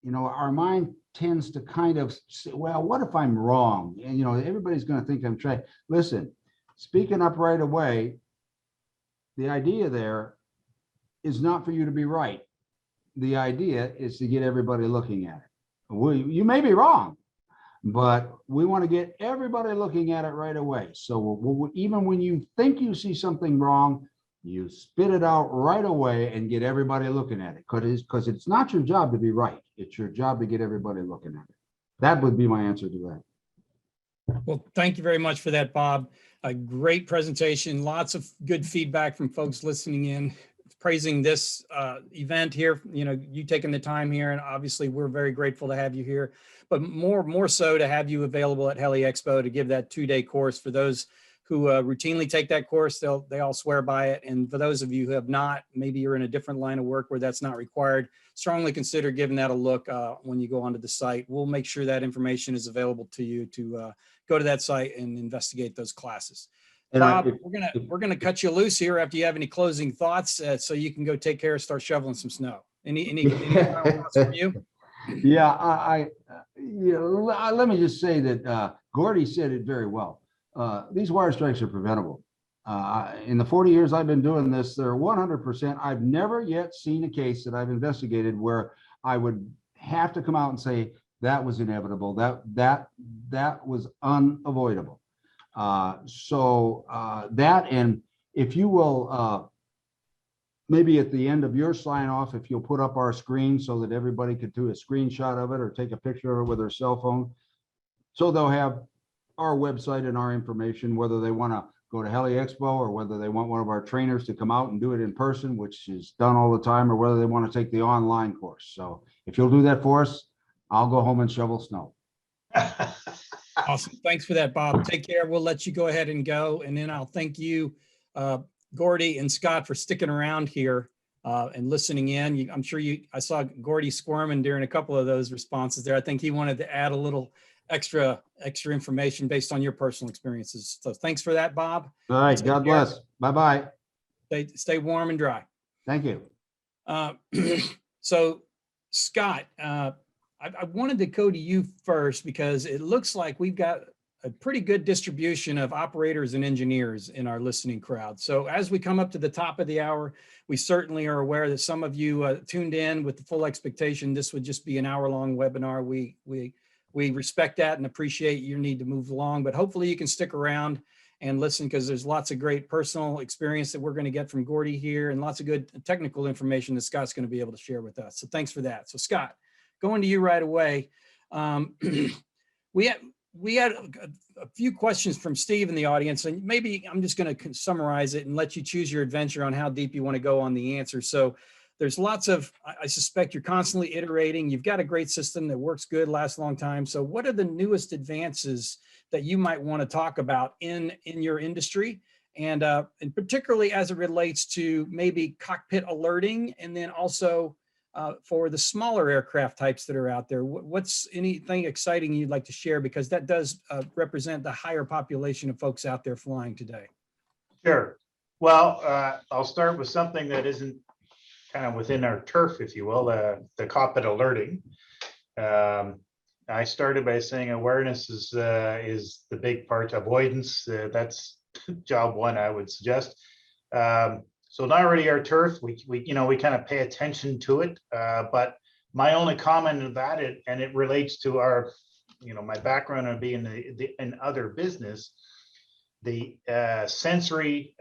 you know, our mind tends to kind of say, well, what if I'm wrong? And, you know, everybody's going to think I'm trying. Listen, speaking up right away, the idea there is not for you to be right. The idea is to get everybody looking at it. You may be wrong, but we want to get everybody looking at it right away. So even when you think you see something wrong, you spit it out right away and get everybody looking at it, because it's not your job to be right. It's your job to get everybody looking at it. That would be my answer to that. Well, thank you very much for that, Bob. A great presentation. Lots of good feedback from folks listening in, praising this event here. You know, you taking the time here, and obviously we're very grateful to have you here, but more so to have you available at Heli Expo to give that 2-day course. For those who routinely take that course, they all swear by it. And for those of you who have not, maybe you're in a different line of work where that's not required, strongly consider giving that a look when you go onto the site. We'll make sure that information is available to you to go to that site and investigate those classes. And Bob, we're gonna cut you loose here after you have any closing thoughts, so you can go take care and start shoveling some snow. Any final thoughts from you? Yeah, let me just say that Gordy said it very well. These wire strikes are preventable. In the 40 years I've been doing this, they're 100%. I've never yet seen a case that I've investigated where I would have to come out and say that was inevitable, that was unavoidable. That, and if you will, maybe at the end of your sign off, if you'll put up our screen so that everybody could do a screenshot of it or take a picture of it with their cell phone, so they'll have our website and our information, whether they want to go to Heli Expo or whether they want one of our trainers to come out and do it in person, which is done all the time, or whether they want to take the online course. So if you'll do that for us, I'll go home and shovel snow. Awesome. Thanks for that, Bob. Take care. We'll let you go ahead and go. And then I'll thank you, Gordy and Scott, for sticking around here and listening in. I'm sure I saw Gordy squirming during a couple of those responses there. I think he wanted to add a little extra information based on your personal experiences. So thanks for that, Bob. All right. God bless. Bye-bye. Stay warm and dry. Thank you. So Scott, I wanted to go to you first because it looks like we've got a pretty good distribution of operators and engineers in our listening crowd. So as we come up to the top of the hour, we certainly are aware that some of you tuned in with the full expectation this would just be an hour-long webinar. We respect that and appreciate your need to move along, but hopefully you can stick around and listen, because there's lots of great personal experience that we're going to get from Gordy here and lots of good technical information that Scott's going to be able to share with us. So thanks for that. So Scott, going to you right away. We had a few questions from Steve in the audience, and maybe I'm just going to summarize it and let you choose your adventure on how deep you want to go on the answer. So there's lots of, I suspect you're constantly iterating. You've got a great system that works good, lasts a long time. So what are the newest advances that you might want to talk about in your industry? And particularly as it relates to maybe cockpit alerting, and then also for the smaller aircraft types that are out there? What's anything exciting you'd like to share? Because that does represent the higher population of folks out there flying today. Sure. Well, I'll start with something that isn't kind of within our turf, if you will, the cockpit alerting. I started by saying awareness is the big part. Avoidance, that's job one, I would suggest. So not really our turf. We kind of pay attention to it. But my only comment on that, and it relates to our, my background on being in other business, the sensory,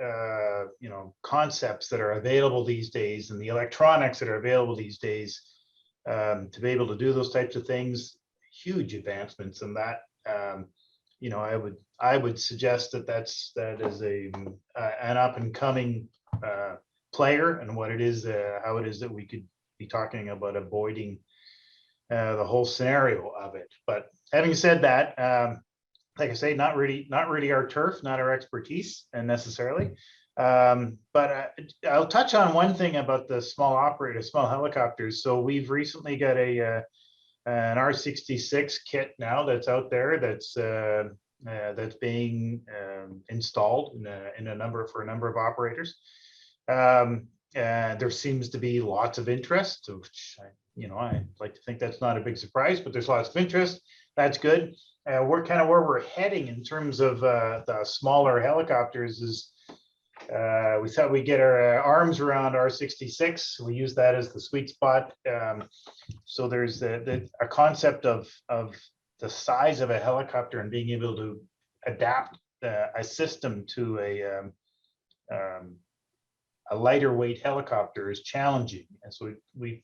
concepts that are available these days, and the electronics that are available these days, to be able to do those types of things, huge advancements in that. I would suggest that is an up and coming player, and what it is, how it is that we could be talking about avoiding the whole scenario of it. But having said that, like I say, not really our turf, not our expertise, and necessarily. But I'll touch on one thing about the small helicopters. So we've recently got an R66 kit now that's out there that's being installed in a number of operators. There seems to be lots of interest, which I like to think that's not a big surprise, but there's lots of interest. That's good. We're kind of where we're heading in terms of the smaller helicopters is we thought we'd get our arms around R66. We use that as the sweet spot. So there's a concept of the size of a helicopter and being able to adapt a system to a lighter weight helicopter is challenging. And so we've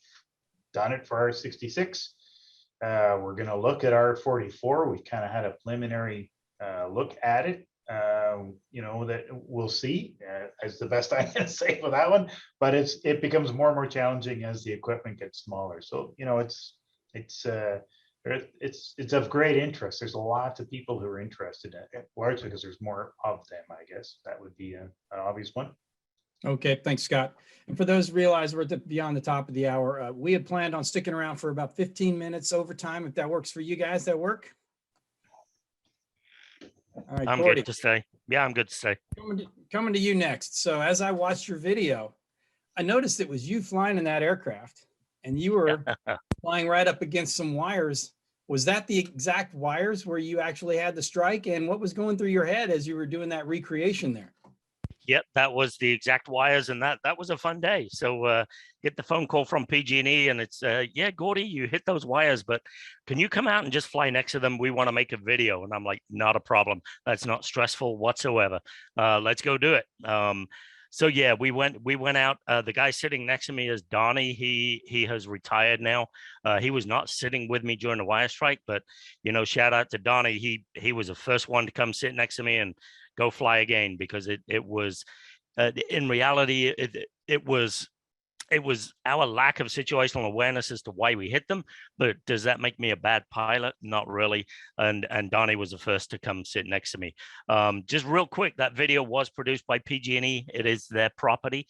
done it for R66. We're going to look at R44. We kind of had a preliminary look at it. That we'll see as the best I can say for that one. But it becomes more and more challenging as the equipment gets smaller. So it's of great interest. There's a lot of people who are interested in it, largely because there's more of them. I guess that would be an obvious one. Okay, thanks, Scott. And for those realize we're beyond the top of the hour, we had planned on sticking around for about 15 minutes overtime. If that works for you guys, that work? All right, I'm Gordy, good to stay. Yeah, I'm good to stay. coming to you next. So as I watched your video, I noticed it was you flying in that aircraft, and you were flying right up against some wires. Was that the exact wires where you actually had the strike? And what was going through your head as you were doing that recreation there? Yep, that was the exact wires, and that was a fun day. So get the phone call from PG&E, and it's yeah, Gordy, you hit those wires, but can you come out and just fly next to them? We want to make a video. And I'm like, not a problem. That's not stressful whatsoever. Let's go do it. So yeah, we went out. The guy sitting next to me is Donnie. He has retired now. He was not sitting with me during the wire strike, but shout out to Donnie. He was the first one to come sit next to me and go fly again, because it was in reality it was our lack of situational awareness as to why we hit them. But does that make me a bad pilot? Not really. And Donnie was the first to come sit next to me. Just real quick, that video was produced by PG&E. It is their property.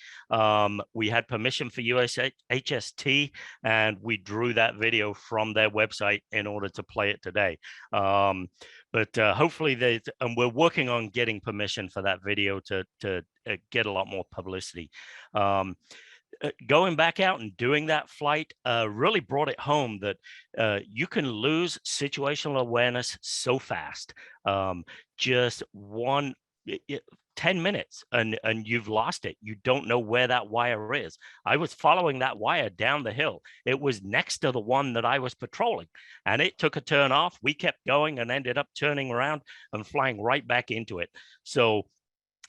We had permission for USHST, and we drew that video from their website in order to play it today. But hopefully and we're working on getting permission for that video to get a lot more publicity. Going back out and doing that flight really brought it home that you can lose situational awareness so fast. Just 10 minutes and you've lost it. You don't know where that wire is. I was following that wire down the hill. It was next to the one that I was patrolling, and it took a turn off. We kept going and ended up turning around and flying right back into it. So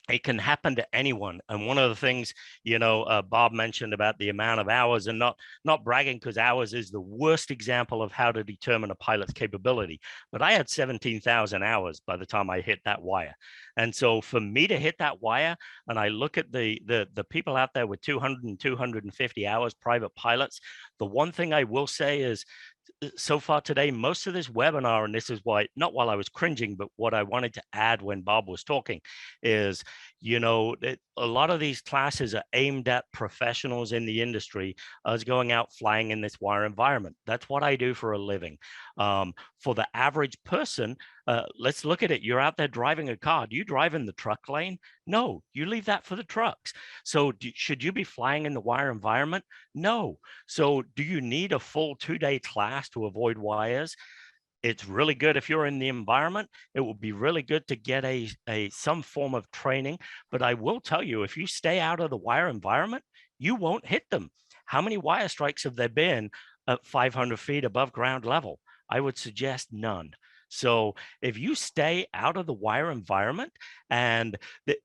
it can happen to anyone. And one of the things, Bob mentioned about the amount of hours, and not bragging, because hours is the worst example of how to determine a pilot's capability. But I had 17,000 hours by the time I hit that wire. And so for me to hit that wire, and I look at the people out there with 200 and 250 hours, private pilots, the one thing I will say is so far today, most of this webinar, and this is why, not while I was cringing, but what I wanted to add when Bob was talking is, you know, a lot of these classes are aimed at professionals in the industry as going out flying in this wire environment. That's what I do for a living. For the average person, let's look at it. You're out there driving a car. Do you drive in the truck lane? No, you leave that for the trucks. So should you be flying in the wire environment? No. So do you need a full 2-day class to avoid wires? It's really good if you're in the environment. It would be really good to get some form of training. But I will tell you, if you stay out of the wire environment, you won't hit them. How many wire strikes have there been at 500 feet above ground level? I would suggest none. So if you stay out of the wire environment, and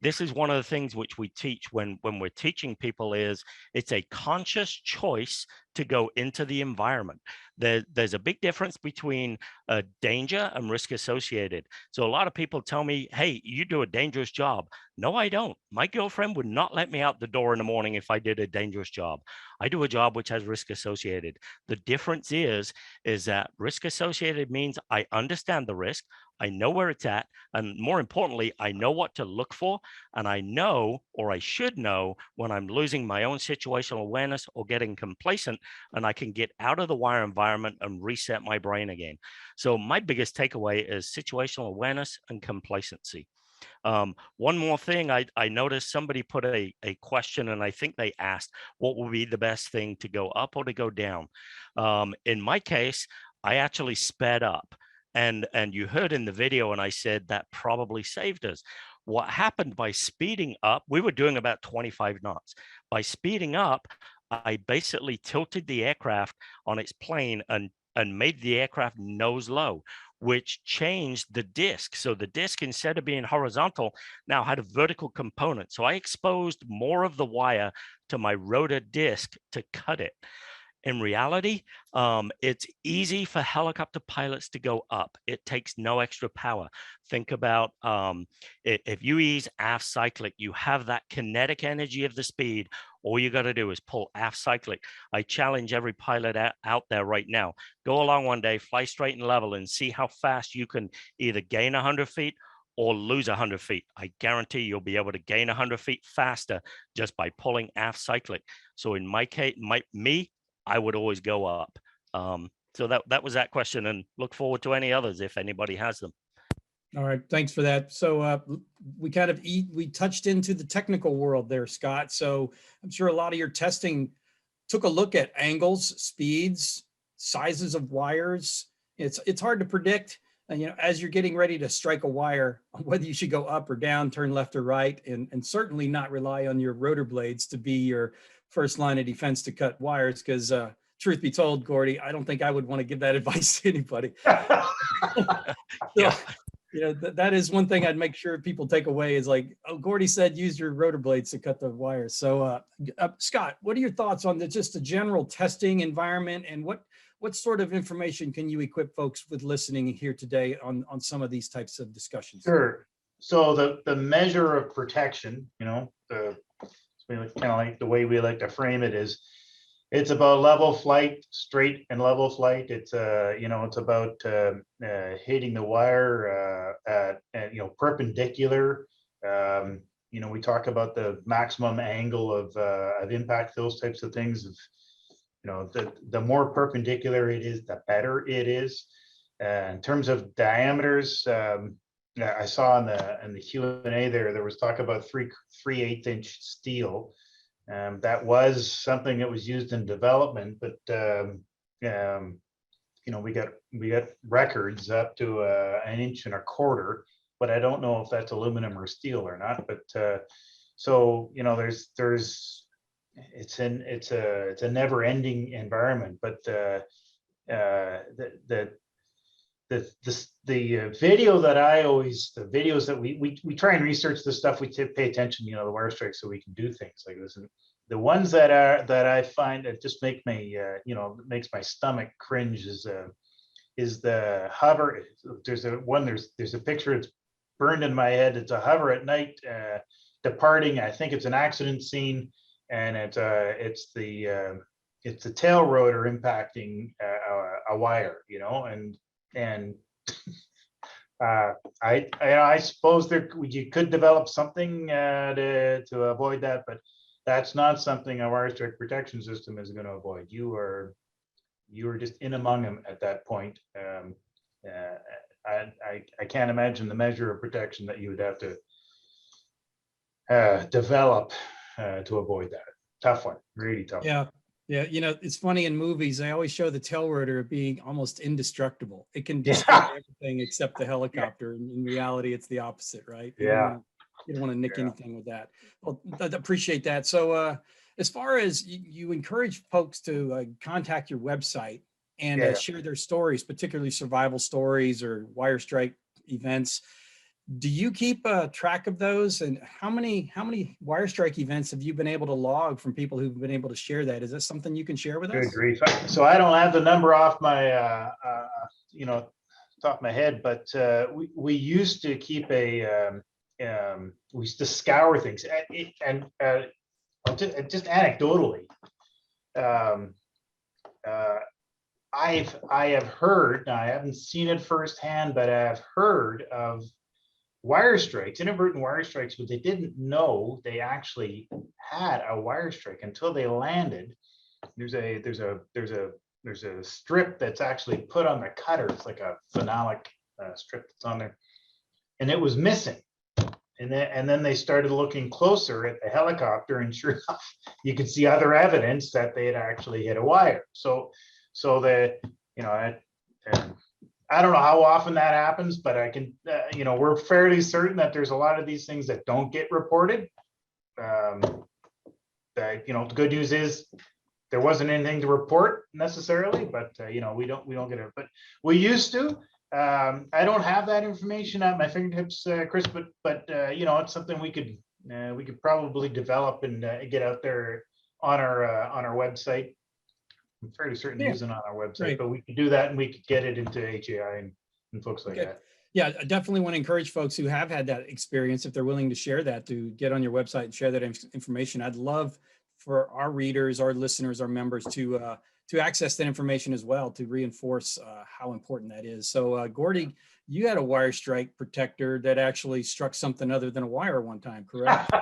this is one of the things which we teach when we're teaching people, is it's a conscious choice to go into the environment. There's a big difference between danger and risk associated. So a lot of people tell me, hey, you do a dangerous job. No, I don't. My girlfriend would not let me out the door in the morning if I did a dangerous job. I do a job which has risk associated. The difference is that risk associated means I understand the risk, I know where it's at, and more importantly, I know what to look for, and I know, or I should know, when I'm losing my own situational awareness or getting complacent, and I can get out of the wire environment and reset my brain again. So my biggest takeaway is situational awareness and complacency. One more thing, I noticed somebody put a question, and I think they asked, what would be the best thing, to go up or to go down? In my case, I actually sped up. And you heard in the video, and I said that probably saved us. What happened by speeding up, we were doing about 25 knots. By speeding up, I basically tilted the aircraft on its plane and made the aircraft nose low, which changed the disc. So the disc, instead of being horizontal, now had a vertical component. So I exposed more of the wire to my rotor disc to cut it. In reality, it's easy for helicopter pilots to go up. It takes no extra power. Think about if you ease aft cyclic, you have that kinetic energy of the speed. All you got to do is pull aft cyclic. I challenge every pilot out there right now. Go along one day, fly straight and level, and see how fast you can either gain 100 feet or lose 100 feet. I guarantee you'll be able to gain 100 feet faster just by pulling aft cyclic. So in my case, I would always go up. So that was that question, and look forward to any others if anybody has them. All right, thanks for that. So we touched into the technical world there, Scott. So I'm sure a lot of your testing took a look at angles, speeds, sizes of wires. It's hard to predict, you know, as you're getting ready to strike a wire, whether you should go up or down, turn left or right, and certainly not rely on your rotor blades to be your first line of defense to cut wires, because truth be told, Gordy, I don't think I would want to give that advice to anybody. Yeah. You know, that is one thing I'd make sure people take away is like, oh, Gordy said, use your rotor blades to cut the wires. So Scott, what are your thoughts on just the general testing environment, and what sort of information can you equip folks with listening here today on some of these types of discussions? Sure. So the measure of protection, you know, kind of like the way we like to frame it is, it's about level flight, straight and level flight. It's you know, it's about hitting the wire at you know, perpendicular. You know, we talk about the maximum angle of impact, those types of things. You know, the more perpendicular it is, the better it is. In terms of diameters, yeah, I saw in the Q&A there was talk about 3/8 inch steel. That was something that was used in development, but you know, we got records up to 1.25 inches, but I don't know if that's aluminum or steel or not. But so you know, it's a never-ending environment. But the video that the videos that we try and research the stuff, we pay attention, you know, the wire strikes, so we can do things like this. And the ones that I find that just make me you know, makes my stomach cringe is the hover. There's a picture, it's burned in my head. It's a hover at night departing. I think it's an accident scene, and it's the tail rotor impacting a wire, you know, and I suppose you could develop something to avoid that, but that's not something a wire strike protection system is going to avoid. You are just in among them at that point. I can't imagine the measure of protection that you would have to develop to avoid that. Tough one, really tough. Yeah. Yeah, you know, it's funny in movies, they always show the tail rotor being almost indestructible. It can destroy everything except the helicopter. In reality, it's the opposite, right? You don't want to nick anything with that. Well, I appreciate that. So as far as you encourage folks to contact your website and share their stories, particularly survival stories or wire strike events, do you keep track of those? And how many wire strike events have you been able to log from people who've been able to share that? Is that something you can share with us? Good grief. So I don't have the number off my top of my head, but we used to keep we used to scour things, and just anecdotally, I have heard, now I haven't seen it firsthand, but I've heard of wire strikes, inadvertent wire strikes, but they didn't know they actually had a wire strike until they landed. There's a strip that's actually put on the cutter. It's like a phenolic strip that's on there, and it was missing. And then they started looking closer at the helicopter, and sure enough, you could see other evidence that they had actually hit a wire. So I don't know how often that happens, but I can, we're fairly certain that there's a lot of these things that don't get reported. The good news is there wasn't anything to report necessarily, but we don't get it. But we used to. I don't have that information at my fingertips, Chris, but it's something we could probably develop and get out there on our website. I'm fairly certain it isn't on our website, but we could do that and we could get it into HAI and folks like that. Yeah, I definitely want to encourage folks who have had that experience, if they're willing to share that, to get on your website and share that information. I'd love for our readers, our listeners, our members to access that information as well, to reinforce how important that is. So Gordy, you had a wire strike protector that actually struck something other than a wire one time, correct?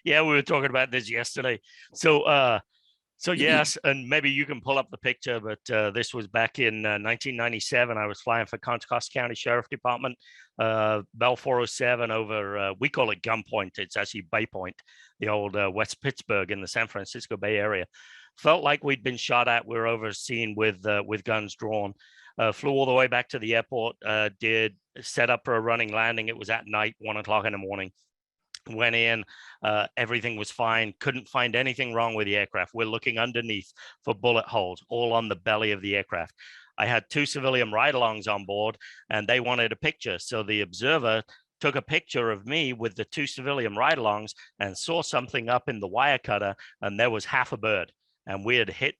Yeah, we were talking about this yesterday. So yes, and maybe you can pull up the picture, but this was back in 1997. I was flying for Contra Costa County Sheriff Department, Bell 407 over, we call it Gunpoint. It's actually Bay Point, the old West Pittsburgh in the San Francisco Bay Area. Felt like we'd been shot at. We were overseen with guns drawn. Flew all the way back to the airport, did set up for a running landing. It was at night, 1 o'clock in the morning. Went in, everything was fine, couldn't find anything wrong with the aircraft. We're looking underneath for bullet holes, all on the belly of the aircraft. I had 2 civilian ride-alongs on board, and they wanted a picture. So the observer took a picture of me with the 2 civilian ride-alongs and saw something up in the wire cutter, and there was half a bird. And we had hit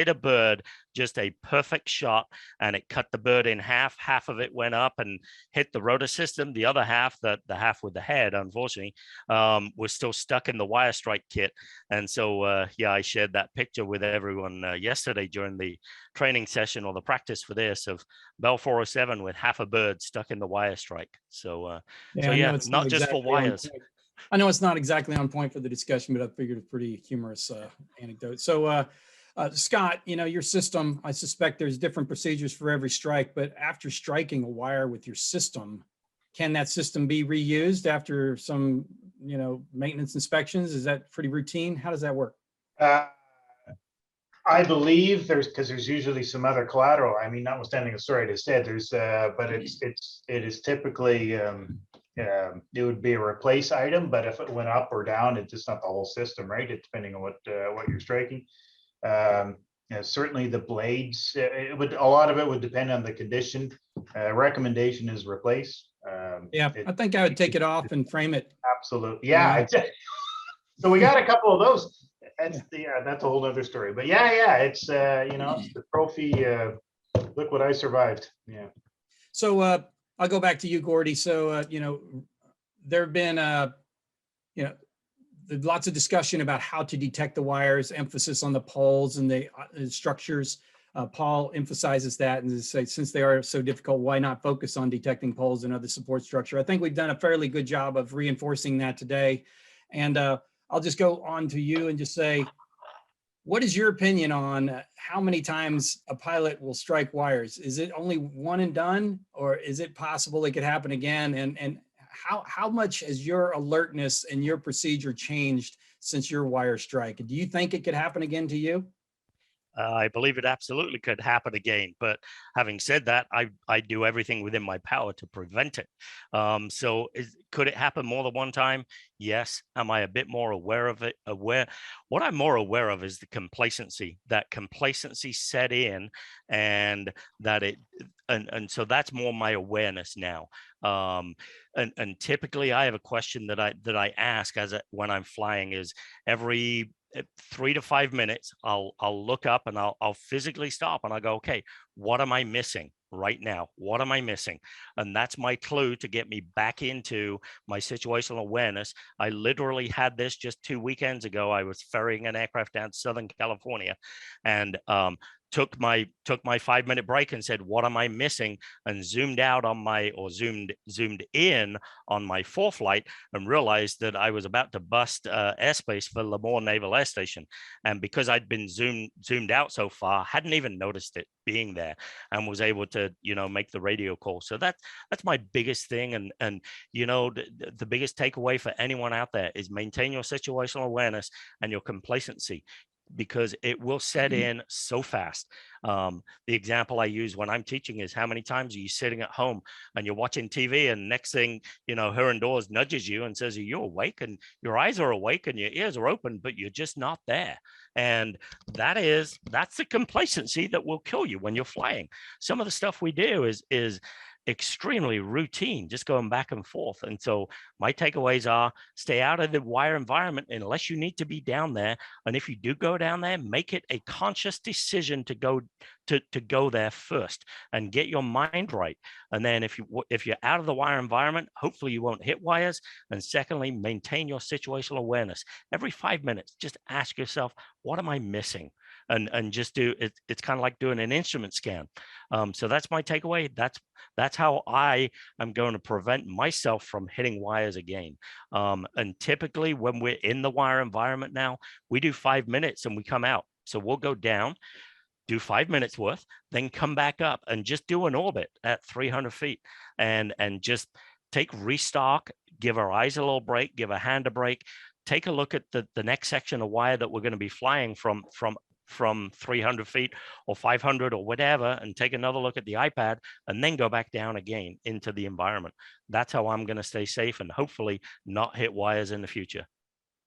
a bird, just a perfect shot, and it cut the bird in half. Half of it went up and hit the rotor system. The other half, the half with the head, unfortunately, was still stuck in the wire strike kit. And so, I shared that picture with everyone yesterday during the training session or the practice for this, of Bell 407 with half a bird stuck in the wire strike. So, not just for wires. I know it's not exactly on point for the discussion, but I figured a pretty humorous anecdote. So Scott, your system, I suspect there's different procedures for every strike, but after striking a wire with your system, can that system be reused after some, maintenance inspections? Is that pretty routine? How does that work? I believe because there's usually some other collateral. I mean, notwithstanding the story I just said, but it is typically, it would be a replace item, but if it went up or down, it's just not the whole system, right? It's depending on what you're striking. Certainly the blades, a lot of it would depend on the condition. Recommendation is replace. I think I would take it off and frame it. Absolutely. Yeah. So we got a couple of those. That's a whole other story. But it's it's the trophy. Look what I survived. Yeah. So I'll go back to you, Gordy. So there have been lots of discussion about how to detect the wires, emphasis on the poles and the structures. Paul emphasizes that and says, since they are so difficult, why not focus on detecting poles and other support structure? I think we've done a fairly good job of reinforcing that today. And I'll just go on to you and just say, what is your opinion on how many times a pilot will strike wires? Is it only one and done, or is it possible it could happen again? And how much has your alertness and your procedure changed since your wire strike? Do you think it could happen again to you? I believe it absolutely could happen again. But having said that, I do everything within my power to prevent it. Could it happen more than one time? Yes. Am I a bit more aware of it? What I'm more aware of is the complacency. That complacency set in, and so that's more my awareness now. And typically, I have a question that I ask when I'm flying is every 3 to 5 minutes, I'll look up and I'll physically stop and I'll go, okay, what am I missing right now? What am I missing? And that's my clue to get me back into my situational awareness. I literally had this just 2 weekends ago. I was ferrying an aircraft down to Southern California, and took my 5-minute break and said, what am I missing? And zoomed in on my flight and realized that I was about to bust airspace for Lemoore Naval Air Station. And because I'd been zoomed out so far, hadn't even noticed it being there, and was able to, make the radio call. So that's my biggest thing. And the biggest takeaway for anyone out there is maintain your situational awareness and your complacency, because it will set in so fast. The example I use when I'm teaching is, how many times are you sitting at home and you're watching TV, and next thing, her indoors nudges you and says, are you awake? And your eyes are awake and your ears are open, but you're just not there. And that's the complacency that will kill you when you're flying. Some of the stuff we do is extremely routine, just going back and forth. And so my takeaways are, stay out of the wire environment unless you need to be down there. And if you do go down there, make it a conscious decision to go there first and get your mind right. And then if you're out of the wire environment, hopefully you won't hit wires. And secondly, maintain your situational awareness. Every 5 minutes, just ask yourself, what am I missing? And just do it. It's kind of like doing an instrument scan. So that's my takeaway. That's how I am going to prevent myself from hitting wires again. And typically when we're in the wire environment now, we do 5 minutes and we come out. So we'll go down, do 5 minutes worth, then come back up and just do an orbit at 300 feet and just take restock, give our eyes a little break, give a hand a break, take a look at the next section of wire that we're going to be flying from 300 feet or 500 or whatever, and take another look at the iPad, and then go back down again into the environment. That's how I'm going to stay safe and hopefully not hit wires in the future.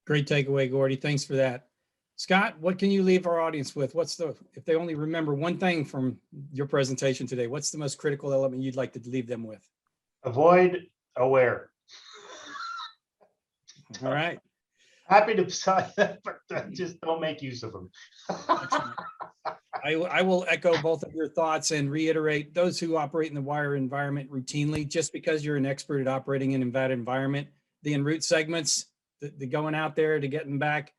Great takeaway, Gordy. Thanks for that. Scott, what can you leave our audience with? If they only remember one thing from your presentation today, what's the most critical element you'd like to leave them with? Avoid, aware. All right. Happy to decide that, but just don't make use of them. I will echo both of your thoughts and reiterate, those who operate in the wire environment routinely, just because you're an expert at operating in that environment, the en route segments, the going out there to getting back,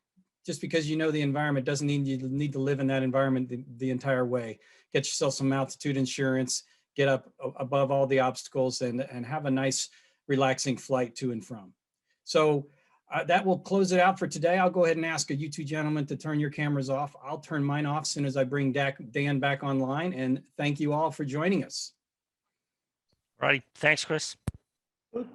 just because you know the environment doesn't mean you need to live in that environment the entire way. Get yourself some altitude insurance, get up above all the obstacles, and have a nice relaxing flight to and from. So that will close it out for today. I'll go ahead and ask you two gentlemen to turn your cameras off. I'll turn mine off as soon as I bring Dan back online, and thank you all for joining us. All right. Thanks, Chris.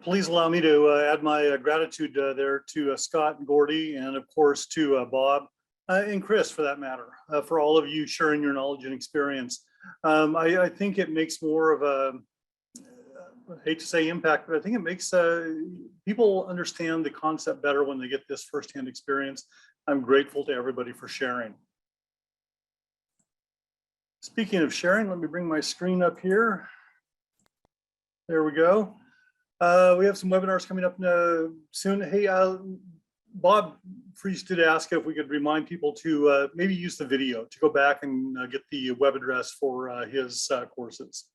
Please allow me to add my gratitude there to Scott and Gordy, and of course to Bob and Chris for that matter, for all of you sharing your knowledge and experience. I think it makes more of a, I hate to say impact, but I think it makes people understand the concept better when they get this firsthand experience. I'm grateful to everybody for sharing. Speaking of sharing, let me bring my screen up here. There we go. We have some webinars coming up soon. Hey, Bob Freeze did ask if we could remind people to maybe use the video to go back and get the web address for his courses.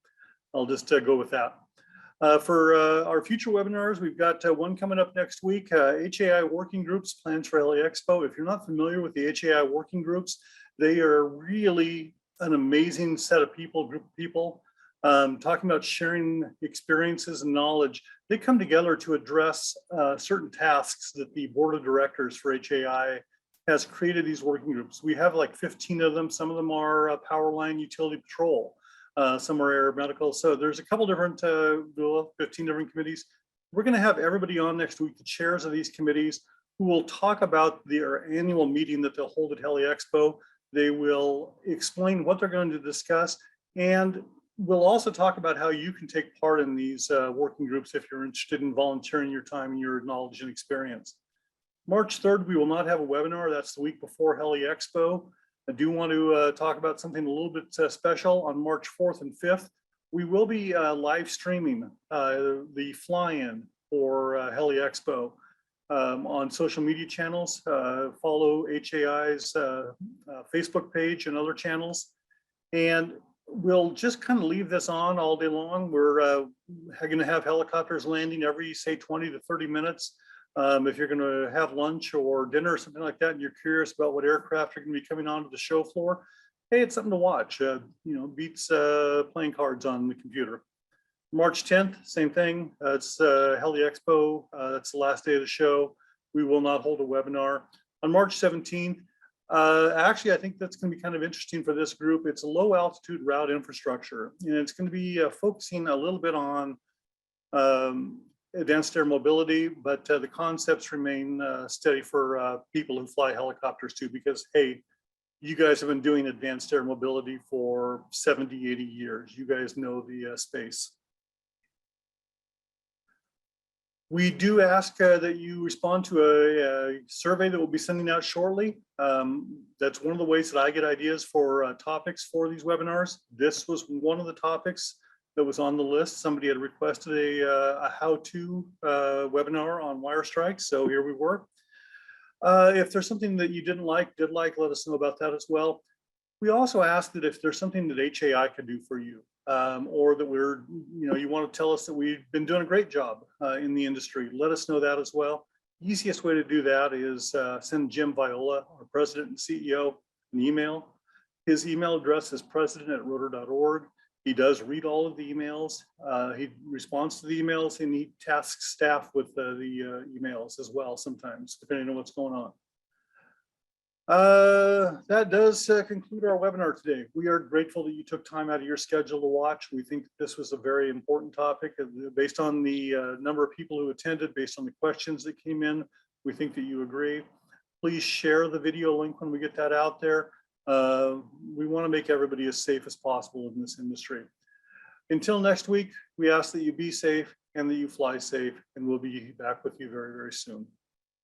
I'll just go with that. For our future webinars, we've got one coming up next week, HAI Working Groups, Plans for LA Expo. If you're not familiar with the HAI Working Groups, they are really an amazing set of people, group of people, talking about sharing experiences and knowledge. They come together to address certain tasks that the board of directors for HAI has created these working groups. We have like 15 of them. Some of them are power line utility patrol. Some are air medical. So there's a couple different, 15 different committees. We're going to have everybody on next week, the chairs of these committees, who will talk about their annual meeting that they'll hold at Heli Expo. They will explain what they're going to discuss, and we'll also talk about how you can take part in these working groups if you're interested in volunteering your time and your knowledge and experience. March 3rd, we will not have a webinar. That's the week before Heli Expo. I do want to talk about something a little bit special. On March 4th and 5th, we will be live streaming the fly-in for Heli Expo on social media channels. Follow HAI's Facebook page and other channels. And we'll just kind of leave this on all day long. We're going to have helicopters landing every, say, 20 to 30 minutes. If you're going to have lunch or dinner or something like that, and you're curious about what aircraft are going to be coming onto the show floor, hey, it's something to watch. Beats playing cards on the computer. March 10th, same thing. It's Heli Expo. That's the last day of the show. We will not hold a webinar. On March 17th, actually, I think that's going to be kind of interesting for this group. It's a low altitude route infrastructure, and it's going to be focusing a little bit on advanced air mobility, but the concepts remain steady for people who fly helicopters too, because, hey, you guys have been doing advanced air mobility for 70, 80 years. You guys know the space. We do ask that you respond to a survey that we'll be sending out shortly. That's one of the ways that I get ideas for topics for these webinars. This was one of the topics that was on the list. Somebody had requested a how-to webinar on wire strikes, so here we were. If there's something that you did like, let us know about that as well. We also asked that if there's something that HAI could do for you, or that you want to tell us that we've been doing a great job in the industry, let us know that as well. Easiest way to do that is send Jim Viola, our president and CEO, an email. His email address is president@rotor.org. He does read all of the emails. He responds to the emails, and he tasks staff with the emails as well sometimes, depending on what's going on. That does conclude our webinar today. We are grateful that you took time out of your schedule to watch. We think this was a very important topic. Based on the number of people who attended, based on the questions that came in, we think that you agree. Please share the video link when we get that out there. We want to make everybody as safe as possible in this industry. Until next week, we ask that you be safe and that you fly safe, and we'll be back with you very, very soon.